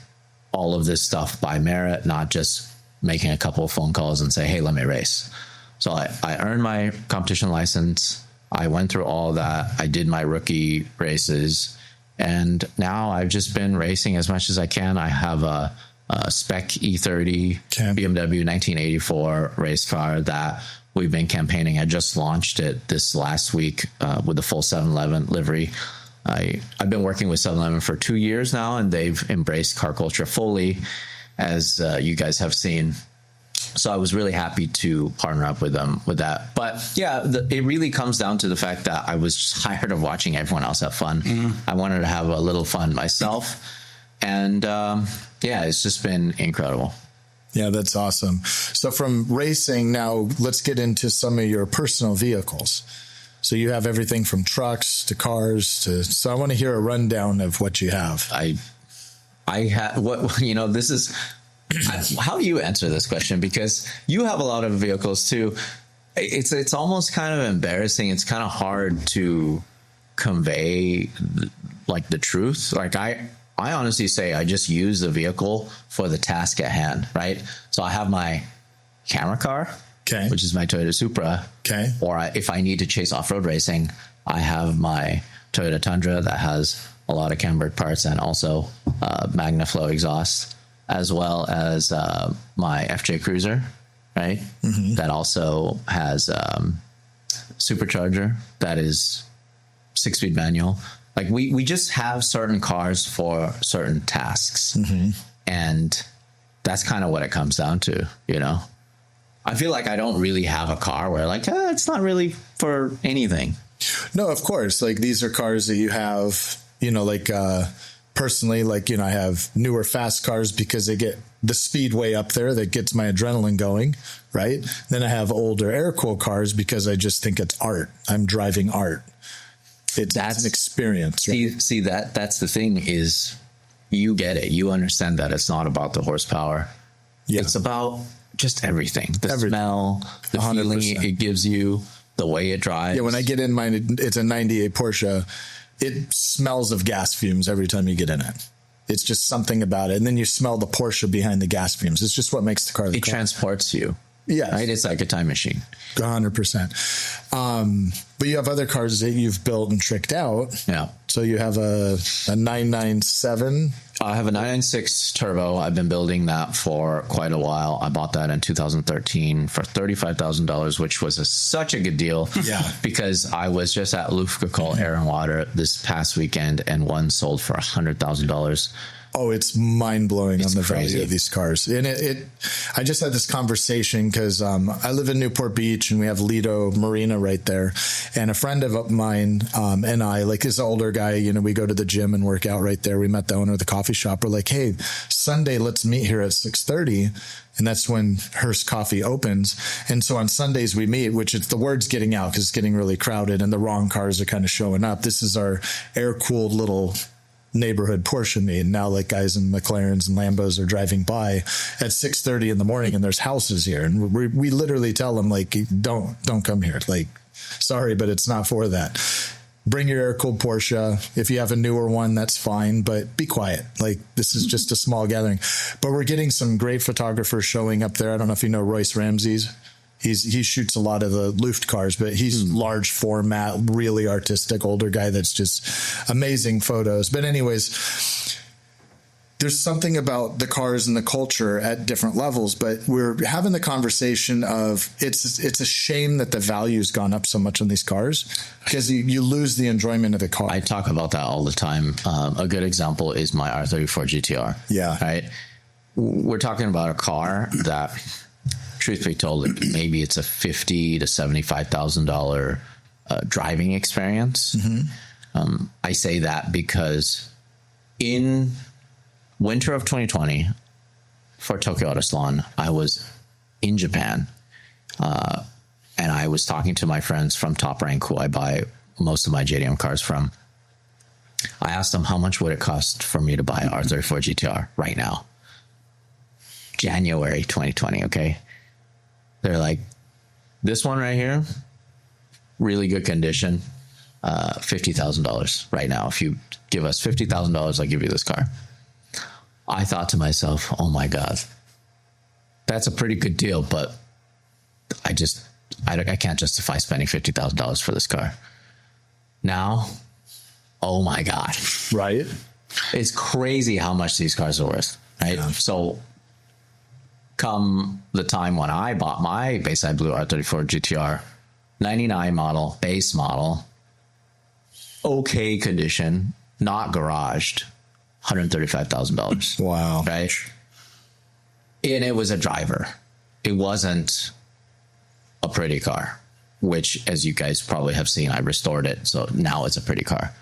C: all of this stuff by merit, not just making a couple of phone calls and say, hey, let me race. So I earned my competition license. I went through all that. I did my rookie races. And now I've just been racing as much as I can. I have a spec E30 BMW 1984 race car that we've been campaigning. I just launched it this last week with the full 711 livery. I've been working with 711 for 2 years now, and they've embraced car culture fully, as you guys have seen. So I was really happy to partner up with them with that. But yeah, it really comes down to the fact that I was just tired of watching everyone else have fun. I wanted to have a little fun myself. And yeah, it's just been incredible.
B: Yeah, that's awesome. So from racing, now let's get into some of your personal vehicles. So you have everything from trucks to cars to, so I want to hear a rundown of what you have.
C: I have what, you know, this is, how do you answer this question? Because you have a lot of vehicles too. It's almost kind of embarrassing. It's kind of hard to convey like the truth. Like I honestly say I just use the vehicle for the task at hand, right? So I have my camera car,
B: okay,
C: which is my Toyota Supra.
B: Okay.
C: Or if I need to chase off-road racing, I have my Toyota Tundra that has a lot of cambered parts and also MagnaFlow exhaust, as well as my FJ Cruiser, right? Mm-hmm. That also has supercharger that is 6-speed manual. Like we just have certain cars for certain tasks. Mm-hmm. And that's kind of what it comes down to, you know? I feel like I don't really have a car where like, it's not really for anything.
B: No, of course. Like these are cars that you have, you know, like personally, like, you know, I have newer fast cars because they get the speed way up there that gets my adrenaline going, right? Then I have older air-cooled cars because I just think it's art. I'm driving art. That's an experience.
C: Right? See that's the thing is you get it. You understand that it's not about the horsepower. Yeah. It's about just everything. The smell, the 100%. Feeling it gives you, the way it drives.
B: Yeah, when I get in mine, it's a 98 Porsche. It smells of gas fumes every time you get in it. It's just something about it. And then you smell the Porsche behind the gas fumes. It's just what makes the car the car.
C: Transports you.
B: Yeah.
C: Right? It's like a time machine.
B: 100%. But you have other cars that you've built and tricked out.
C: Yeah.
B: So you have a 997.
C: I have a 996 turbo. I've been building that for quite a while. I bought that in 2013 for $35,000, which was such a good deal.
B: Yeah.
C: Because I was just at Luftgekühlt Air and Water this past weekend, and one sold for $100,000.
B: Oh, it's mind blowing on the
C: crazy
B: value of these cars. And I just had this conversation because I live in Newport Beach and we have Lido Marina right there. And a friend of mine and I, like this older guy, you know, we go to the gym and work out right there. We met the owner of the coffee shop. We're like, hey, Sunday, let's meet here at 6:30. And that's when Hearst Coffee opens. And so on Sundays we meet, which it's the word's getting out because it's getting really crowded and the wrong cars are kind of showing up. This is our air-cooled little neighborhood Porsche meet. And now like guys in McLarens and Lambos are driving by at 6:30 in the morning and there's houses here. And we literally tell them like, don't come here. Like, sorry, but it's not for that. Bring your air-cooled Porsche. If you have a newer one, that's fine, but be quiet. Like this is just a small gathering, but we're getting some great photographers showing up there. I don't know if you know Royce Ramsey's. He shoots a lot of the Luft cars, but he's large format, really artistic, older guy that's just amazing photos. But anyways, there's something about the cars and the culture at different levels, but we're having the conversation of it's a shame that the value's gone up so much on these cars because you lose the enjoyment of the car.
C: I talk about that all the time. A good example is my R34 GTR.
B: Yeah.
C: Right. We're talking about a car that, truth be told, maybe it's a $50,000 to $75,000 driving experience. Mm-hmm. I say that because in winter of 2020 for Tokyo Auto Salon, I was in Japan, and I was talking to my friends from Top Rank, who I buy most of my JDM cars from. I asked them how much would it cost for me to buy an R34 GTR right now, January 2020. Okay. They're like, this one right here, really good condition, $50,000 right now. If you give us $50,000, I'll give you this car. I thought to myself, oh my God, that's a pretty good deal, but I can't justify spending $50,000 for this car. Now, oh my God.
B: Right.
C: It's crazy how much these cars are worth, right? Yeah. So come the time when I bought my Bayside Blue R34 GTR, 99 model, base model, okay condition, not garaged, $135,000.
B: Wow.
C: Right? And it was a driver. It wasn't a pretty car, which, as you guys probably have seen, I restored it. So now it's a pretty car.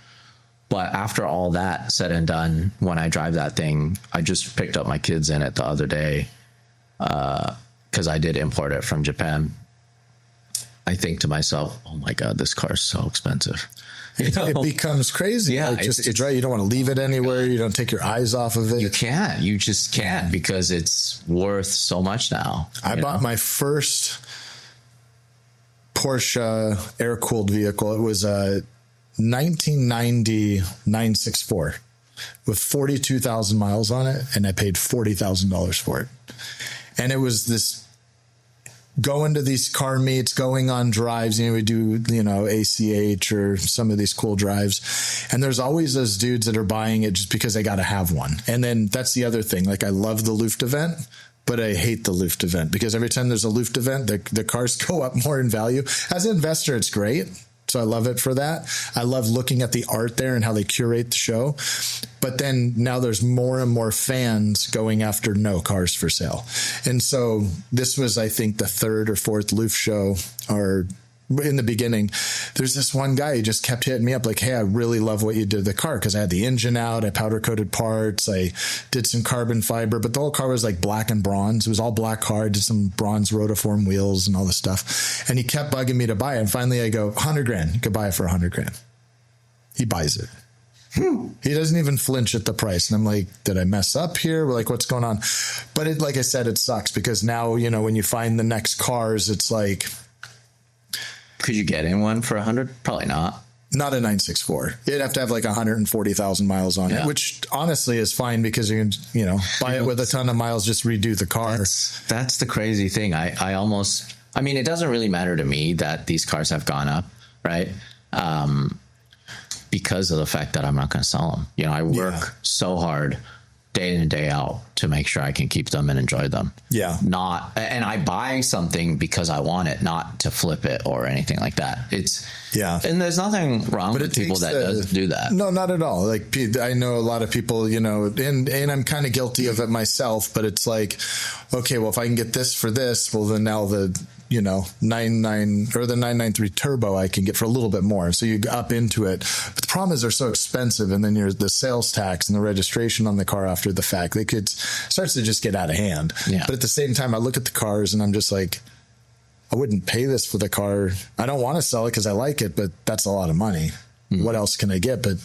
C: But after all that said and done, when I drive that thing, I just picked up my kids in it the other day. because I did import it from Japan, I think to myself, oh my God, this car is so expensive.
B: It becomes crazy.
C: Yeah,
B: like it's right. You don't want to leave it anywhere. You don't take your eyes off of it.
C: You just can't because it's worth so much now.
B: I bought my first Porsche air-cooled vehicle. It was a 1990 964 with 42,000 miles on it, and I paid $40,000 for it. And it was this going to these car meets, going on drives. We do, ACH or some of these cool drives. And there's always those dudes that are buying it just because they got to have one. And then that's the other thing. Like, I love the Luft event, but I hate the Luft event because every time there's a Luft event, the cars go up more in value. As an investor, it's great. So I love it for that. I love looking at the art there and how they curate the show. But then now there's more and more fans going after no cars for sale. And so this was, I think, the third or fourth Luft show, or in the beginning, there's this one guy who just kept hitting me up like, hey, I really love what you did to the car, because I had the engine out, I powder coated parts, I did some carbon fiber, but the whole car was like black and bronze. It was all black car. I did some bronze rotiform wheels and all this stuff. And he kept bugging me to buy it. And finally I go, $100,000. You could buy it for $100,000. He buys it. He doesn't even flinch at the price. And I'm like, did I mess up here? Like, what's going on? But it, like I said, it sucks because now, when you find the next cars, it's like,
C: could you get in one for 100? Probably not.
B: Not a 964. You'd have to have like 140,000 miles on it, which honestly is fine because you can, buy it with a ton of miles, just redo the car.
C: That's the crazy thing. I mean, it doesn't really matter to me that these cars have gone up, right? Because of the fact that I'm not going to sell them. I work so hard day in and day out to make sure I can keep them and enjoy them. Yeah. And I buy something because I want it, not to flip it or anything like that. And there's nothing wrong with people that does do that.
B: No, not at all. Like, I know a lot of people, and I'm kind of guilty of it myself, but it's like, okay, well, if I can get this for this, well, then now the 99 or the 993 turbo I can get for a little bit more. So you up into it. But the problem is they're so expensive, and then the sales tax and the registration on the car after the fact, starts to just get out of hand. Yeah. But at the same time, I look at the cars and I'm just like, I wouldn't pay this for the car. I don't want to sell it because I like it, but that's a lot of money. What else can I get? But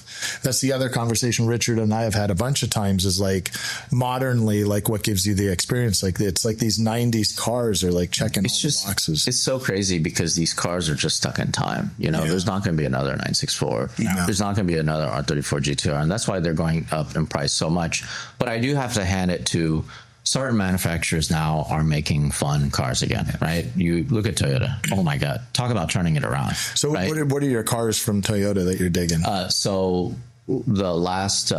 B: that's the other conversation Richard and I have had a bunch of times, is like, modernly, like, what gives you the experience? Like, it's like these 90s cars are like checking all the boxes.
C: It's so crazy because these cars are just stuck in time. There's not going to be another 964. No. There's not going to be another R34 GTR. And that's why they're going up in price so much. But I do have to hand it to certain manufacturers now are making fun cars again, right? You look at Toyota. Oh my God. Talk about turning it around.
B: So right? what are your cars from Toyota that you're digging?
C: So the last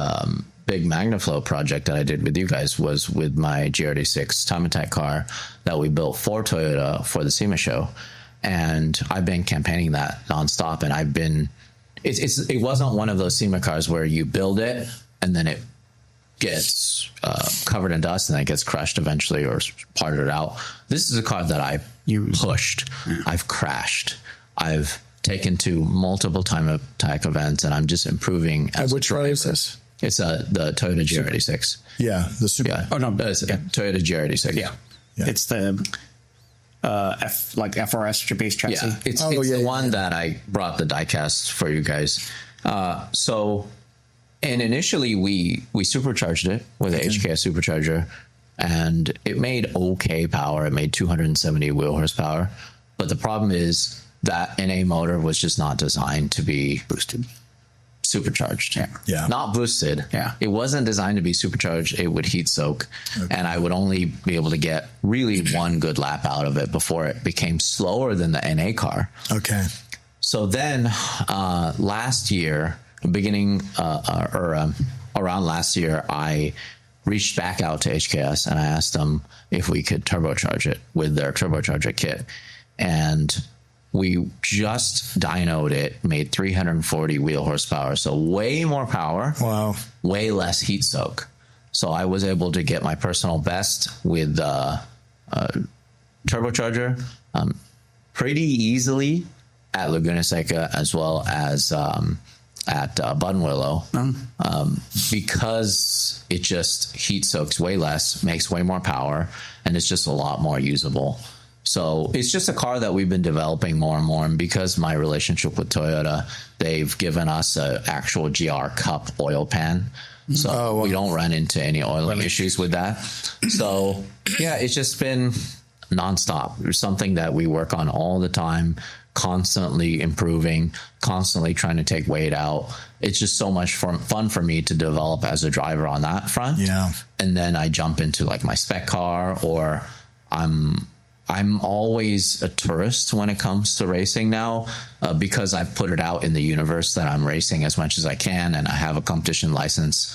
C: big MagnaFlow project that I did with you guys was with my GR86 time attack car that we built for Toyota for the SEMA show. And I've been campaigning that nonstop. And it wasn't one of those SEMA cars where you build it and then it gets covered in dust and then it gets crushed eventually or parted out. This is a car that I've pushed. I've crashed. I've taken to multiple time attack events, and I'm just improving.
B: Which car is this?
C: It's the Toyota GR86.
B: Yeah, the Super.
C: Yeah. Oh no, Toyota GR86.
A: Yeah. It's the FRS base chassis.
C: Yeah, it's the one that I brought the diecast for you guys. And initially we supercharged it with a HKS supercharger, and it made okay power. It made 270 wheel horsepower. But the problem is that NA motor was just not designed to be boosted, supercharged. Yeah. Not boosted. Yeah. It wasn't designed to be supercharged. It would heat soak. Okay. And I would only be able to get really one good lap out of it before it became slower than the NA car. Okay. So then last year, around last year, I reached back out to HKS and I asked them if we could turbocharge it with their turbocharger kit. And we just dynoed it, made 340 wheel horsepower. So way more power. Wow. Way less heat soak. So I was able to get my personal best with turbocharger pretty easily at Laguna Seca, as well as at Buttonwillow, because it just heat soaks way less, makes way more power, and it's just a lot more usable. So it's just a car that we've been developing more and more. And because my relationship with Toyota, they've given us an actual GR Cup oil pan. So we don't run into any oiling issues with that. So yeah, it's just been nonstop. It's something that we work on all the time, constantly improving, constantly trying to take weight out. It's just so much fun for me to develop as a driver on that front.
B: Yeah.
C: And then I jump into like my spec car, or I'm always a tourist when it comes to racing now, because I've put it out in the universe that I'm racing as much as I can, and I have a competition license.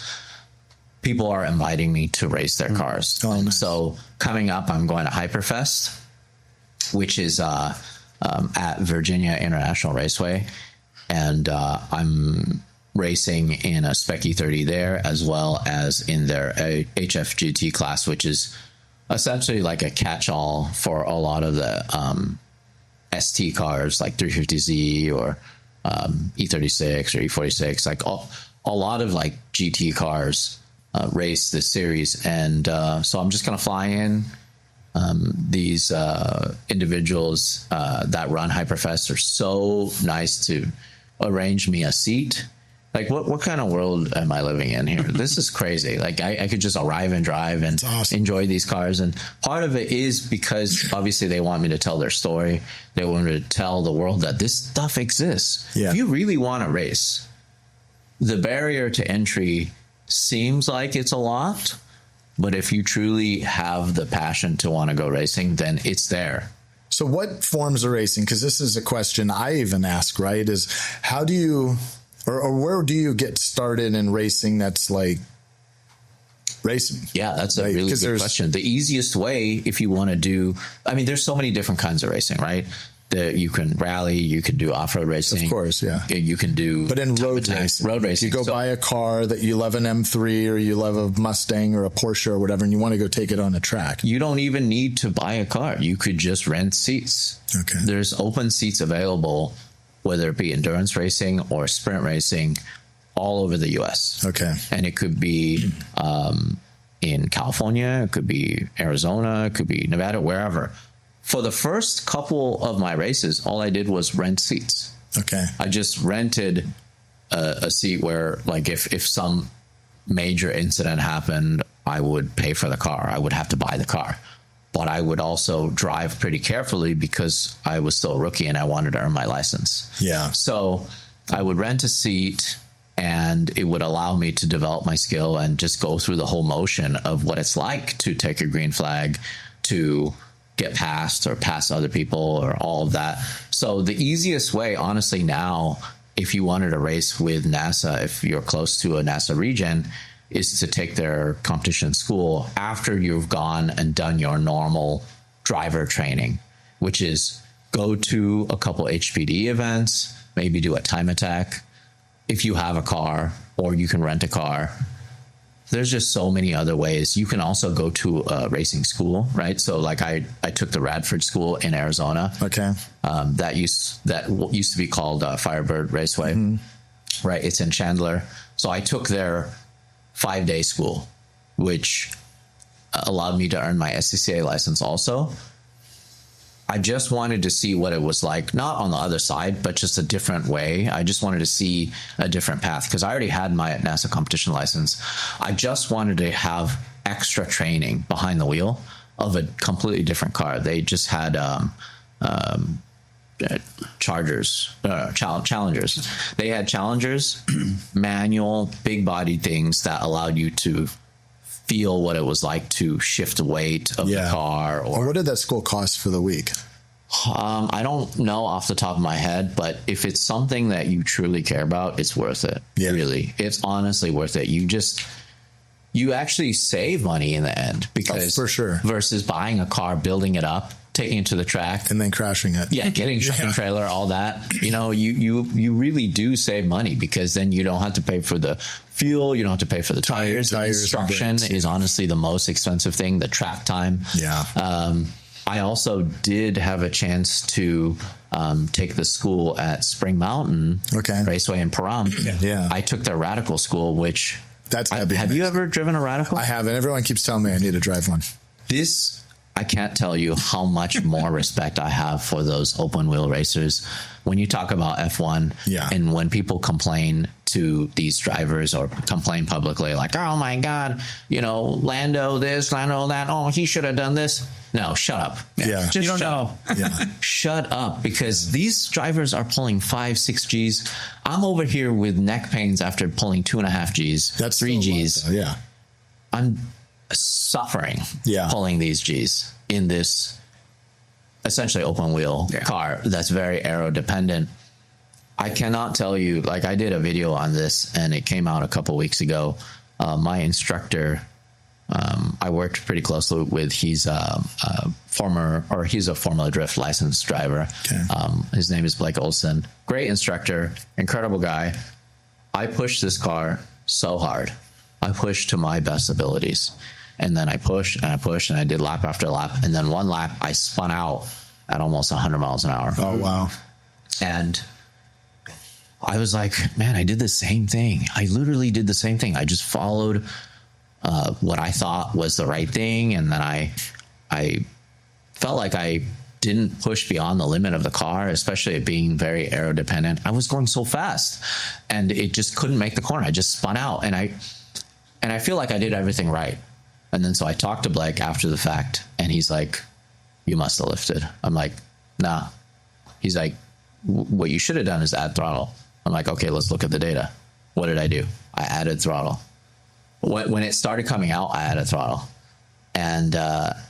C: People are inviting me to race their cars.
B: Oh, nice.
C: So coming up, I'm going to Hyperfest, which is at Virginia International Raceway, and I'm racing in a Spec E30 there, as well as in their HFGT class, which is essentially like a catch-all for a lot of the ST cars, like 350Z or E36 or E46. Like a lot of like GT cars race this series, and so I'm just gonna fly in. These individuals that run Hyperfest are so nice to arrange me a seat. Like, what kind of world am I living in here? This is crazy. Like, I could just arrive and drive and enjoy these cars. And part of it is because, obviously, they want me to tell their story. They want me to tell the world that this stuff exists.
B: Yeah.
C: If you really want to race, the barrier to entry seems like it's a lot. But if you truly have the passion to want to go racing, then it's there.
B: So what forms of racing? Because this is a question I even ask, right? Is how do you... Or where do you get started in racing that's like racing?
C: Yeah, that's a really good question. The easiest way, if you want to do, I mean, there's so many different kinds of racing, right? You can rally, you can do off-road racing.
B: Of course, yeah.
C: You can do...
B: But in road racing. You go buy a car that you love, an M3 or you love a Mustang or a Porsche or whatever, and you want to go take it on a track.
C: You don't even need to buy a car. You could just rent seats.
B: Okay.
C: There's open seats available, whether it be endurance racing or sprint racing, all over the U.S.
B: Okay.
C: And it could be in California, it could be Arizona, it could be Nevada, wherever. For the first couple of my races, all I did was rent seats.
B: Okay.
C: I just rented a seat where, like, if some major incident happened, I would pay for the car. I would have to buy the car. But I would also drive pretty carefully because I was still a rookie and I wanted to earn my license.
B: Yeah.
C: So I would rent a seat, and it would allow me to develop my skill and just go through the whole motion of what it's like to take a green flag, to get past or pass other people or all of that. So the easiest way, honestly, now, if you wanted to race with NASA, if you're close to a NASA region, is to take their competition school after you've gone and done your normal driver training, which is go to a couple HPD events, maybe do a time attack if you have a car, or you can rent a car. There's just so many other ways. You can also go to a racing school, right? So like I took the Radford School in Arizona.
B: Okay.
C: That used to be called Firebird Raceway, right? It's in Chandler. So I took their 5-day school, which allowed me to earn my SCCA license also. I just wanted to see what it was like, not on the other side, but just a different way. I just wanted to see a different path because I already had my NASA competition license. I just wanted to have extra training behind the wheel of a completely different car. They just had Challengers. They had Challengers, manual, big-bodied things that allowed you to feel what it was like to shift the weight of the car. Or
B: what did that school cost for the week?
C: I don't know off the top of my head, but if it's something that you truly care about, it's worth it. Yeah. Really. It's honestly worth it. You actually save money in the end because
B: for sure.
C: Versus buying a car, building it up, taking it to the track
B: and then crashing it.
C: Yeah. Getting truck and trailer, all that, you really do save money because then you don't have to pay for the fuel. You don't have to pay for the tires. The instruction is honestly the most expensive thing, the track time.
B: Yeah.
C: I also did have a chance to take the school at Spring Mountain Raceway in Pahrump.
B: Yeah.
C: I took the Radical school, which have you ever driven a Radical?
B: I haven't. Everyone keeps telling me I need to drive one.
C: I can't tell you how much more respect I have for those open wheel racers. When you talk about F1 and when people complain to these drivers or complain publicly like, oh my God, Lando this, Lando that, oh, he should have done this. No, shut up.
B: Yeah.
A: You don't know.
C: Shut up, because these drivers are pulling 5-6 Gs. I'm over here with neck pains after pulling 2.5 Gs.
B: That's
C: 3 Gs. I'm suffering pulling these Gs in this essentially open wheel car that's very aero dependent. I cannot tell you, like, I did a video on this and it came out a couple weeks ago. My instructor, I worked pretty closely with, he's a Formula Drift licensed driver. His name is Blake Olson. Great instructor, incredible guy. I pushed this car so hard. I pushed to my best abilities. And then I pushed and I pushed and I did lap after lap. And then one lap I spun out at almost 100 miles an hour.
B: Oh, wow.
C: And I was like, man, I did the same thing. I literally did the same thing. I just followed what I thought was the right thing. And then I felt like I didn't push beyond the limit of the car, especially it being very aero dependent. I was going so fast and it just couldn't make the corner. I just spun out and I feel like I did everything right. And then so I talked to Blake after the fact and he's like, you must have lifted. I'm like, nah. He's like, what you should have done is add throttle. I'm like, okay, let's look at the data. What did I do? I added throttle. When it started coming out, I added throttle. And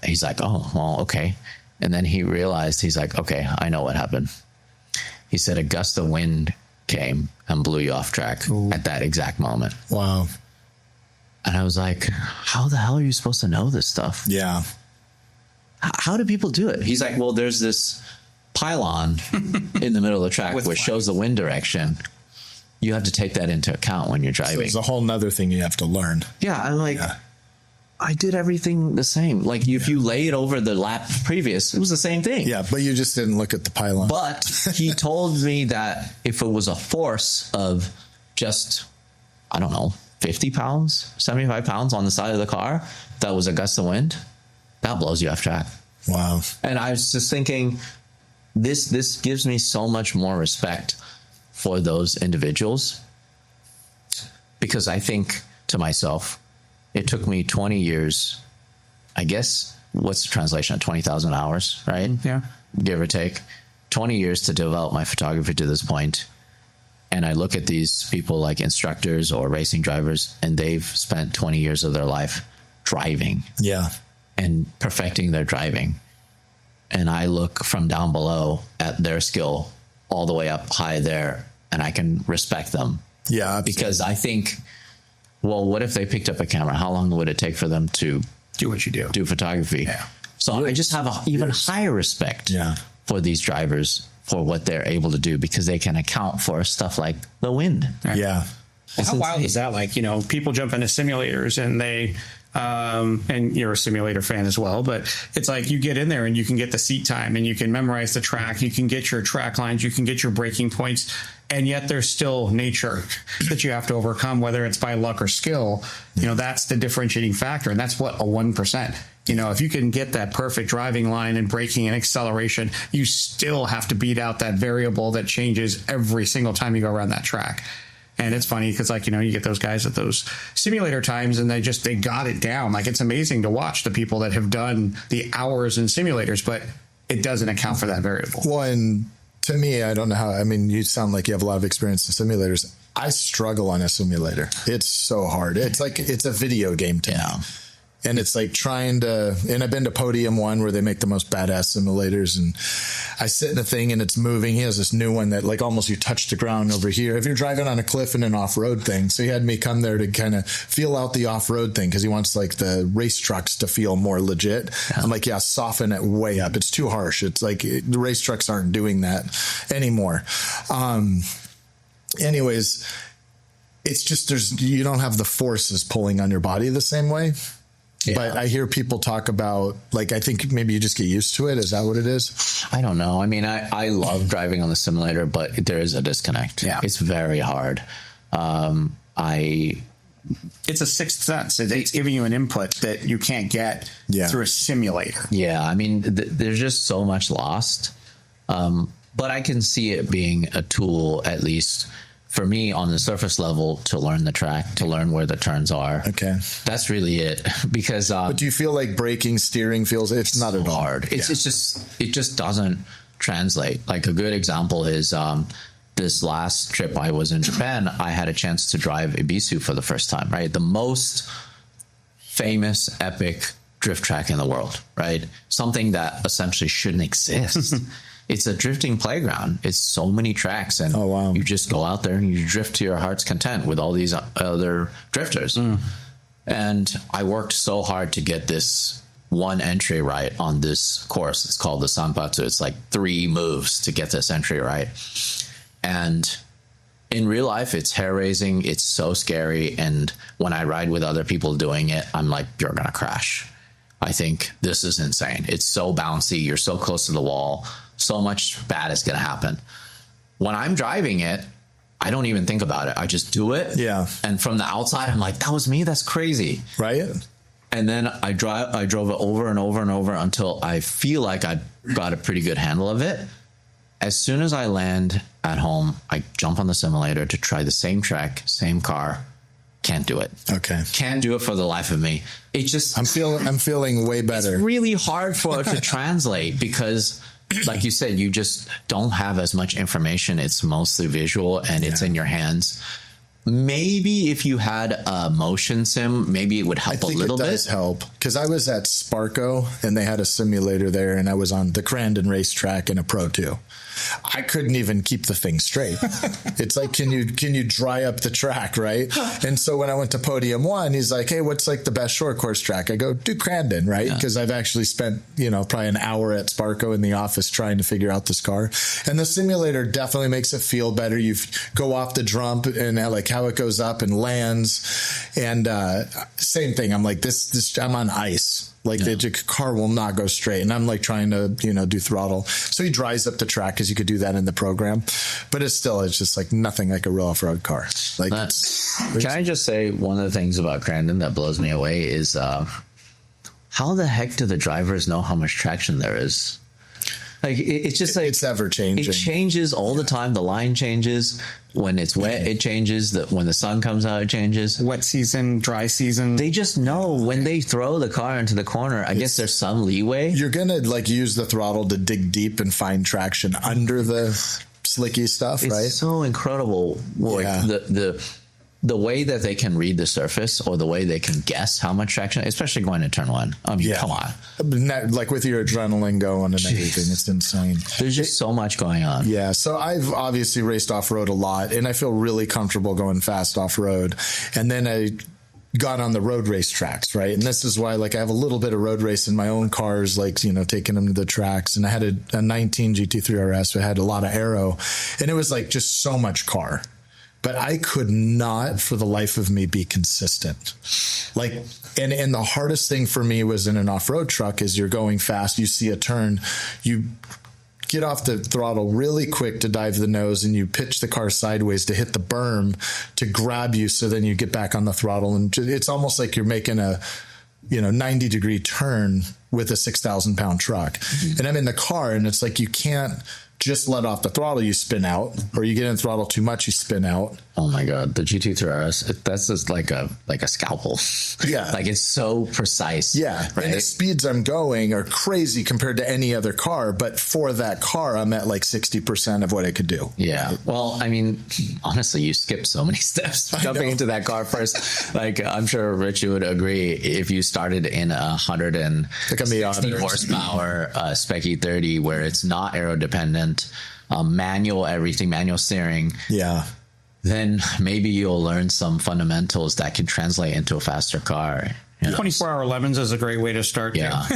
C: he's like, oh, well, okay. And then he realized, he's like, okay, I know what happened. He said a gust of wind came and blew you off track at that exact moment.
B: Wow.
C: And I was like, how the hell are you supposed to know this stuff?
B: Yeah.
C: How do people do it? He's like, well, there's this pylon in the middle of the track which shows the wind direction. You have to take that into account when you're driving.
B: So it's a whole nother thing you have to learn.
C: Yeah. I'm like, I did everything the same. Like if you lay it over the lap previous, it was the same thing.
B: Yeah, but you just didn't look at the pylon.
C: But he told me that if it was a force of just, I don't know, 50 pounds, 75 pounds on the side of the car, that was a gust of wind, that blows you off track.
B: Wow.
C: And I was just thinking, this gives me so much more respect for those individuals, because I think to myself, it took me 20 years, I guess, what's the translation of 20,000 hours, right?
A: Yeah.
C: Give or take 20 years to develop my photography to this point. And I look at these people like instructors or racing drivers, and they've spent 20 years of their life driving.
B: Yeah.
C: And perfecting their driving. And I look from down below at their skill all the way up high there, and I can respect them.
B: Yeah. Absolutely.
C: Because I think, well, what if they picked up a camera? How long would it take for them to
A: do what you do?
C: Do photography.
A: Yeah.
C: So I just have an even higher respect for these drivers, for what they're able to do, because they can account for stuff like the wind.
B: Yeah.
A: How wild is that? Like, people jump into simulators and they, and you're a simulator fan as well, but it's like you get in there and you can get the seat time and you can memorize the track, you can get your track lines, you can get your braking points, and yet there's still nature that you have to overcome, whether it's by luck or skill. That's the differentiating factor, and that's what a 1%. If you can get that perfect driving line and braking and acceleration, you still have to beat out that variable that changes every single time you go around that track. And it's funny because, you get those guys at those simulator times and they got it down. Like, it's amazing to watch the people that have done the hours in simulators, but it doesn't account for that variable.
B: Well, and to me, I don't know how, you sound like you have a lot of experience in simulators. I struggle on a simulator. It's so hard. It's like, it's a video game to me. And it's like trying to, and I've been to Podium One where they make the most badass simulators, and I sit in a thing and it's moving. He has this new one that like almost you touch the ground over here. If you're driving on a cliff in an off-road thing. So he had me come there to kind of feel out the off-road thing, because he wants like the race trucks to feel more legit. I'm like, soften it way up. It's too harsh. It's like the race trucks aren't doing that anymore. Anyways, it's just, you don't have the forces pulling on your body the same way. But I hear people talk about, like, I think maybe you just get used to it. Is that what it is?
C: I don't know. I mean, I love driving on the simulator, but there is a disconnect.
A: Yeah.
C: It's very hard.
A: It's a sixth sense. It's giving you an input that you can't get through a simulator.
C: Yeah, I mean, there's just so much lost. But I can see it being a tool, at least for me on the surface level, to learn the track, to learn where the turns are.
B: Okay.
C: That's really it. Because
B: but do you feel like braking, steering feels, it's not at all
C: hard. It just doesn't translate. Like a good example is this last trip I was in Japan, I had a chance to drive a Bisu for the first time, right? The most famous, epic drift track in the world, right? Something that essentially shouldn't exist. It's a drifting playground. It's so many tracks, and you just go out there and you drift to your heart's content with all these other drifters. And I worked so hard to get this one entry right on this course. It's called the Sanpatsu. It's like 3 moves to get this entry right. And in real life, it's hair raising. It's so scary. And when I ride with other people doing it, I'm like, you're going to crash. I think this is insane. It's so bouncy. You're so close to the wall. So much bad is going to happen. When I'm driving it, I don't even think about it. I just do it.
B: Yeah.
C: And from the outside, I'm like, that was me. That's crazy.
B: Right.
C: And then I drove it over and over and over until I feel like I got a pretty good handle of it. As soon as I land at home, I jump on the simulator to try the same track, same car. Can't do it.
B: Okay.
C: Can't do it for the life of me. It just,
B: I'm feeling way better.
C: It's really hard for it to translate because, like you said, you just don't have as much information. It's mostly visual and it's in your hands. Maybe if you had a motion sim, maybe it would help a little bit.
B: It does help, because I was at Sparco and they had a simulator there, and I was on the Crandon racetrack in a Pro 2. I couldn't even keep the thing straight. It's like, can you dry up the track, right? And so when I went to Podium 1, he's like, hey, what's like the best short course track? I go, do Crandon, right? Because I've actually spent, probably an hour at Sparco in the office trying to figure out this car. And the simulator definitely makes it feel better. You go off the jump and like how it goes up and lands. And same thing. I'm like, this I'm on ice. Like the car will not go straight. And I'm like trying to, do throttle. So he dries up the track because you could do that in the program. But it's just like nothing like a real off-road car. Like,
C: can I just say one of the things about Crandon that blows me away is how the heck do the drivers know how much traction there is? Like it's just like
B: it's ever changing.
C: It changes all the time. The line changes. When it's wet, it changes. When the sun comes out, it changes.
A: Wet season, dry season.
C: They just know when they throw the car into the corner. I guess there's some leeway.
B: You're gonna like use the throttle to dig deep and find traction under the slicky stuff, right?
C: It's so incredible. Like the way that they can read the surface, or the way they can guess how much traction, especially going to turn 1. I mean, come on.
B: Like with your adrenaline going and everything, it's insane.
C: There's just so much going on.
B: Yeah. So I've obviously raced off-road a lot, and I feel really comfortable going fast off-road. And then I got on the road race tracks, right? And this is why, like, I have a little bit of road race in my own cars, like, taking them to the tracks. And I had a 19 GT3 RS, so I had a lot of aero, and it was like just so much car. But I could not for the life of me be consistent. Like, and the hardest thing for me was in an off-road truck is you're going fast, you see a turn, you get off the throttle really quick to dive the nose, and you pitch the car sideways to hit the berm to grab you, so then you get back on the throttle. And it's almost like you're making a 90-degree turn with a 6,000 pound truck. Mm-hmm. And I'm in the car, and it's like you can't just let off the throttle, you spin out, or you get in throttle too much, you spin out.
C: Oh my God, the GT3 RS, that's just like a scalpel.
B: Yeah.
C: Like it's so precise.
B: Yeah. Right? And the speeds I'm going are crazy compared to any other car, but for that car, I'm at like 60% of what I could do.
C: Yeah. Well, I mean, honestly, you skip so many steps jumping into that car first. Like, I'm sure Richie would agree, if you started in 160 horsepower Spec E30, where it's not aero dependent, manual everything, manual steering.
B: Yeah.
C: Then maybe you'll learn some fundamentals that can translate into a faster car.
A: 24-hour 11s is a great way to start.
C: Yeah.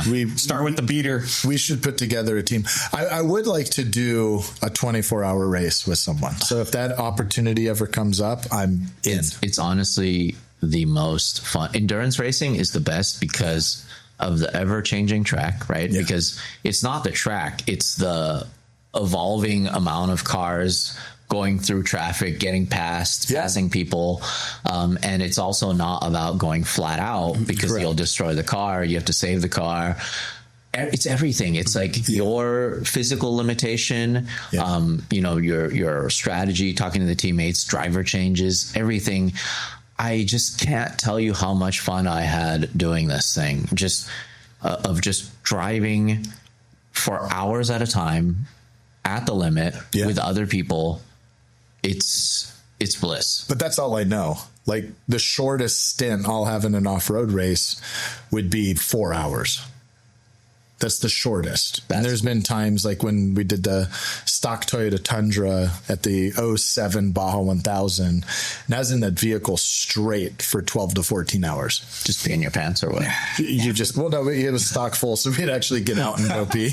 A: We start with the beater.
B: We should put together a team. I would like to do a 24-hour race with someone. So if that opportunity ever comes up, I'm in.
C: It's honestly the most fun. Endurance racing is the best because of the ever-changing track, right? Yeah. Because it's not the track, it's the evolving amount of cars going through traffic, getting past, passing people. And it's also not about going flat out because you'll destroy the car. You have to save the car. It's everything. It's like your physical limitation, you know, your strategy, talking to the teammates, driver changes, everything. I just can't tell you how much fun I had doing this thing. Just of just driving for hours at a time at the limit with other people. It's bliss.
B: But that's all I know. Like the shortest stint I'll have in an off-road race would be 4 hours. That's the shortest. And there's been times like when we did the stock Toyota Tundra at the 07 Baja 1000, and I was in that vehicle straight for 12 to 14 hours.
C: Just pee in your pants or what?
B: You just, well, no, we had a stock full, so we'd actually get out and go pee.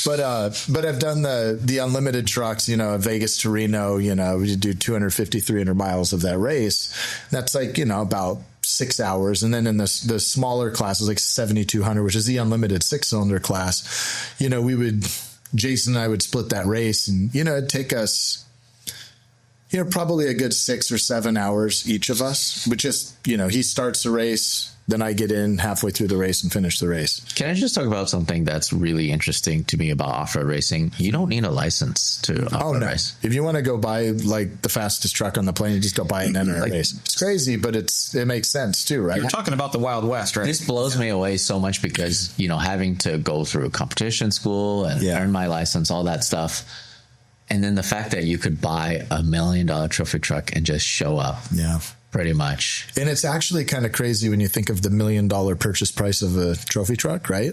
B: But I've done the unlimited trucks, you know, Vegas to Reno, you know, we do 250, 300 miles of that race. That's like, you know, about 6 hours. And then in the smaller classes, like 7200, which is the unlimited 6-cylinder class, you know, Jason and I would split that race, and, you know, it'd take us, you know, probably a good 6 or 7 hours each of us, which is, you know, he starts the race, then I get in halfway through the race and finish the race.
C: Can I just talk about something that's really interesting to me about off-road racing? You don't need a license to off-road race.
B: If you want to go buy like the fastest truck on the plane, you just go buy it and enter a race. It's crazy, but it makes sense too, right?
A: You're talking about the Wild West, right?
C: This blows me away so much because, you know, having to go through competition school and earn my license, all that stuff. And then the fact that you could buy $1 million trophy truck and just show up. Yeah. Pretty much.
B: And it's actually kind of crazy when you think of the $1 million purchase price of a trophy truck, right?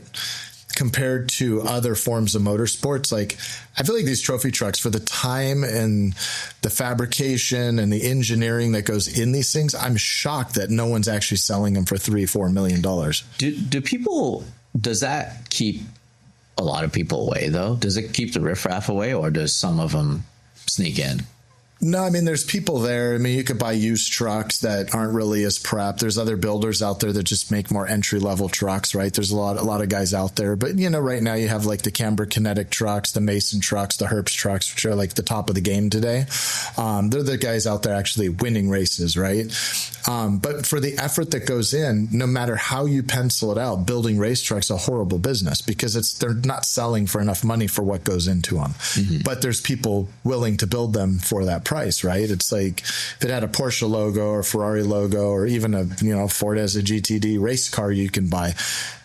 B: Compared to other forms of motorsports. Like, I feel like these trophy trucks, for the time and the fabrication and the engineering that goes in these things, I'm shocked that no one's actually selling them for $3-4 million.
C: Does that keep a lot of people away though? Does it keep the riffraff away, or does some of them sneak in?
B: No, I mean, there's people there. I mean, you could buy used trucks that aren't really as prepped. There's other builders out there that just make more entry level trucks, right? There's a lot of guys out there. But, you know, right now you have like the Camber Kinetic trucks, the Mason trucks, the Herbst trucks, which are like the top of the game today. They're the guys out there actually winning races, right? But for the effort that goes in, no matter how you pencil it out, building race trucks a horrible business because they're not selling for enough money for what goes into them. Mm-hmm. But there's people willing to build them for that price, right? It's like if it had a Porsche logo or Ferrari logo or even a, you know, Ford has a GTD race car you can buy.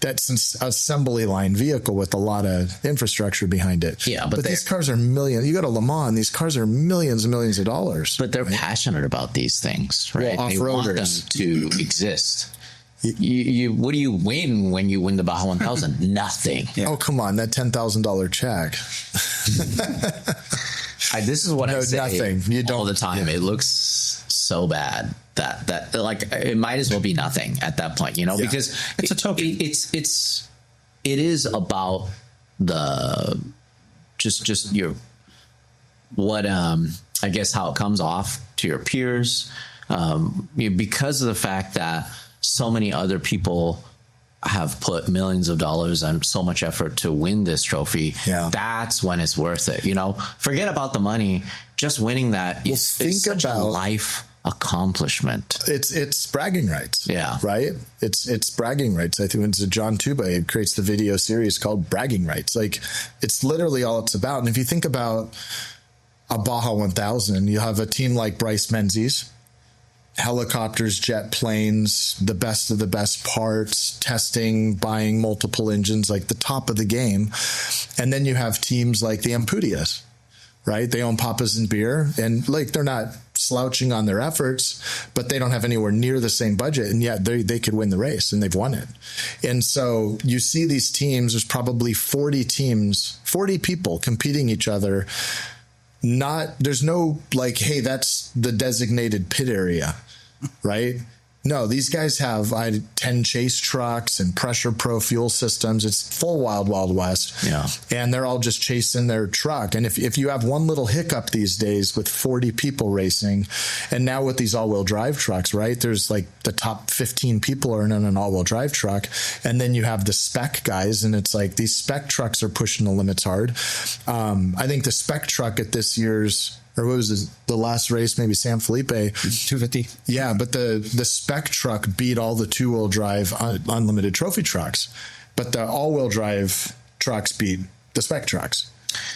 B: That's an assembly line vehicle with a lot of infrastructure behind it.
C: Yeah,
B: but these cars are millions. You go to Le Mans, these cars are millions and millions of dollars.
C: But they're passionate about these things, right?
B: Well,
C: they want them to exist. You what do you win when you win the Baja 1000? Nothing.
B: Yeah. Oh, come on, that $10,000 check.
C: This is what I say
B: nothing. You don't,
C: all the time. Yeah. It looks so bad that like it might as well be nothing at that point, you know, because
A: it's a token.
C: It is about the just your what I guess how it comes off to your peers, because of the fact that so many other people have put millions of dollars and so much effort to win this trophy. Yeah. That's when it's worth it. You know, forget about the money. Just winning that is such a life accomplishment.
B: It's bragging rights.
C: Yeah.
B: Right? It's bragging rights. I think it's John Tuba who creates the video series called Bragging Rights. Like, it's literally all it's about. And if you think about a Baja 1000, you have a team like Bryce Menzies, helicopters, jet planes, the best of the best parts, testing, buying multiple engines, like the top of the game. And then you have teams like the Ampudias, right? They own Papas and Beer, and like they're not slouching on their efforts, but they don't have anywhere near the same budget, and yet they could win the race, and they've won it. And so you see these teams, there's probably 40 teams, 40 people competing each other. There's no like, hey, that's the designated pit area, right? No, these guys have 10 chase trucks and pressure pro fuel systems. It's full wild west.
C: Yeah.
B: And they're all just chasing their truck. And if you have one little hiccup these days with 40 people racing, and now with these all-wheel drive trucks, right? There's like the top 15 people are in an all-wheel drive truck. And then you have the spec guys, and it's like these spec trucks are pushing the limits hard. I think the spec truck at this year's, or what was it, the last race, maybe San Felipe.
A: 250.
B: Yeah, but the spec truck beat all the two-wheel drive unlimited trophy trucks. But the all-wheel drive trucks beat the spec trucks,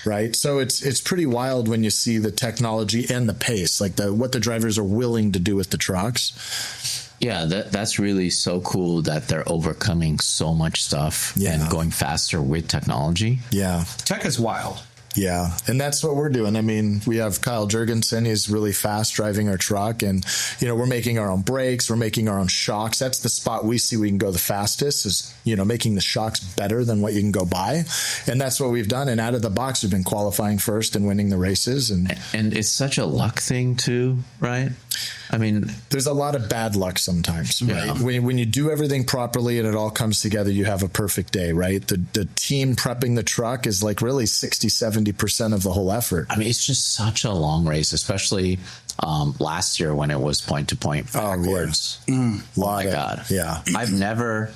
B: right? So it's pretty wild when you see the technology and the pace, like what the drivers are willing to do with the trucks.
C: Yeah, that's really so cool that they're overcoming so much stuff and going faster with technology.
B: Yeah.
A: Tech is wild.
B: Yeah, and that's what we're doing. I mean, we have Kyle Jurgensen. He's really fast driving our truck, and we're making our own brakes. We're making our own shocks. That's the spot we see we can go the fastest is making the shocks better than what you can go buy, and that's what we've done. And out of the box, we've been qualifying first and winning the races. And
C: it's such a luck thing too, right? I mean,
B: there's a lot of bad luck sometimes, right? When you do everything properly and it all comes together, you have a perfect day, right? The team prepping the truck is like really 60-70% of the whole effort.
C: I mean, it's just such a long race, especially last year when it was point to point backwards.
B: Oh
C: my God.
B: Yeah.
C: I've never,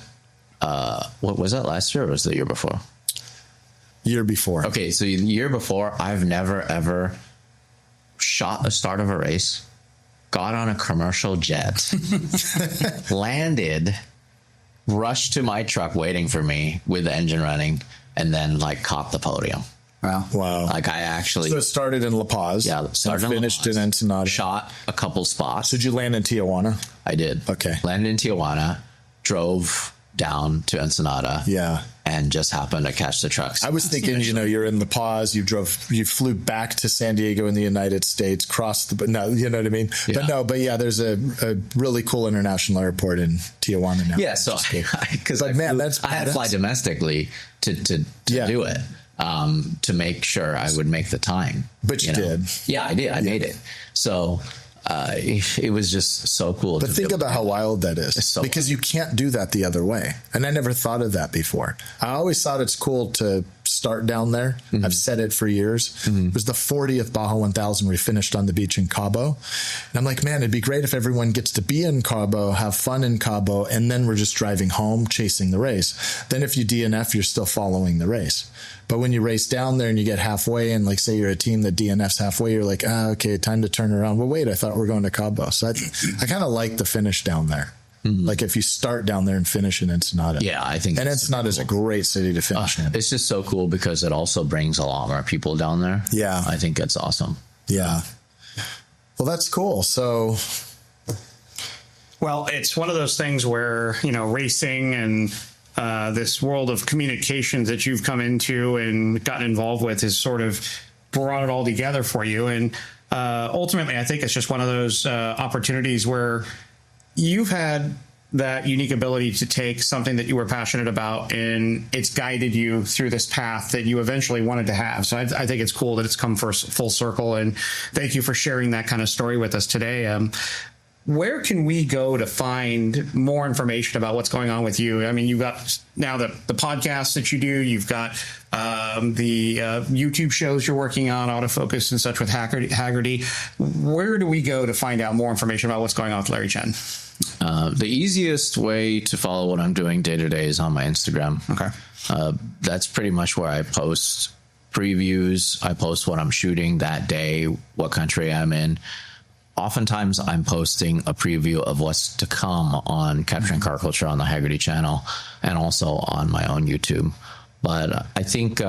C: what was that last year or was it the year before?
B: Year before.
C: Okay. So the year before, I've never ever shot the start of a race, got on a commercial jet, landed, rushed to my truck waiting for me with the engine running, and then caught the podium.
B: Wow.
C: I actually.
B: So it started in La Paz.
C: Yeah. Started
B: finished in Ensenada.
C: Shot a couple spots.
B: So did you land in Tijuana?
C: I did.
B: Okay.
C: Landed in Tijuana, drove down to Ensenada.
B: Yeah.
C: And just happened to catch the trucks.
B: I was thinking, you're in La Paz, you flew back to San Diego in the United States, crossed no, you know what I mean?
C: Yeah.
B: But there's a really cool international airport in Tijuana now.
C: Yeah, so because I had to fly domestically to do it, to make sure I would make the time.
B: But you did.
C: Yeah, I did. I made it. So it was just so cool.
B: But think about how wild that is, because you can't do that the other way. And I never thought of that before. I always thought it's cool to start down there. Mm-hmm. I've said it for years. Mm-hmm. It was the 40th Baja 1000 we finished on the beach in Cabo. And I'm like, man, it'd be great if everyone gets to be in Cabo, have fun in Cabo, and then we're just driving home, chasing the race. Then if you DNF, you're still following the race. But when you race down there and you get halfway and say you're a team that DNFs halfway, you're like, okay, time to turn around. Well, wait, I thought we're going to Cabo. So I kind of like the finish down there. Mm-hmm. If you start down there and finish in Ensenada.
C: Yeah, I think.
B: And Ensenada is a great city to finish in.
C: It's just so cool because it also brings a lot more people down there.
B: Yeah.
C: I think it's awesome.
B: Yeah. Well, that's cool. So.
A: Well, it's one of those things where, racing and this world of communications that you've come into and gotten involved with has sort of brought it all together for you. And ultimately, I think it's just one of those opportunities where you've had that unique ability to take something that you were passionate about and it's guided you through this path that you eventually wanted to have. So I think it's cool that it's come full circle. And thank you for sharing that kind of story with us today. Where can we go to find more information about what's going on with you? I mean, you've got now the podcasts that you do. You've got the YouTube shows you're working on, Autofocus and such with Haggerty. Where do we go to find out more information about what's going on with Larry Chen?
C: The easiest way to follow what I'm doing day to day is on my Instagram.
A: Okay.
C: That's pretty much where I post previews. I post what I'm shooting that day, what country I'm in. Oftentimes I'm posting a preview of what's to come on Capturing Car Culture on the Haggerty channel and also on my own YouTube. But I think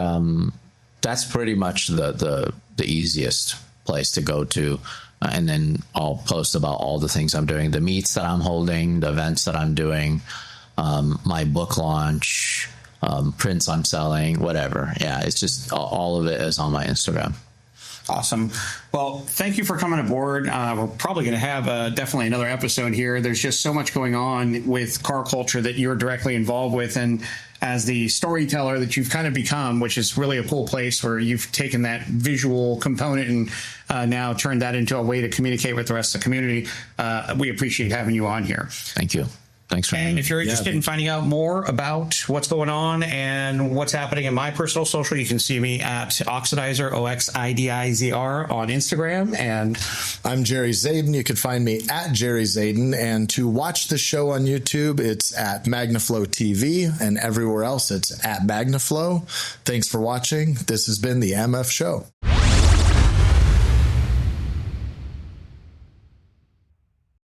C: that's pretty much the easiest place to go to. And then I'll post about all the things I'm doing, the meets that I'm holding, the events that I'm doing, my book launch, prints I'm selling, whatever. Yeah, it's just all of it is on my Instagram.
A: Awesome. Well, thank you for coming aboard. We're probably going to have definitely another episode here. There's just so much going on with car culture that you're directly involved with. And as the storyteller that you've kind of become, which is really a cool place where you've taken that visual component and now turned that into a way to communicate with the rest of the community. We appreciate having you on here.
C: Thank you. Thanks for having
A: And
C: me.
A: if you're interested in finding out more about what's going on and what's happening in my personal social, you can see me at Oxidizer, OXIDIZR on Instagram. And
B: I'm Jerry Zaiden. You can find me at Jerry Zaiden. And to watch the show on YouTube, it's at MagnaFlow TV, and everywhere else it's at MagnaFlow. Thanks for watching. This has been the MF Show.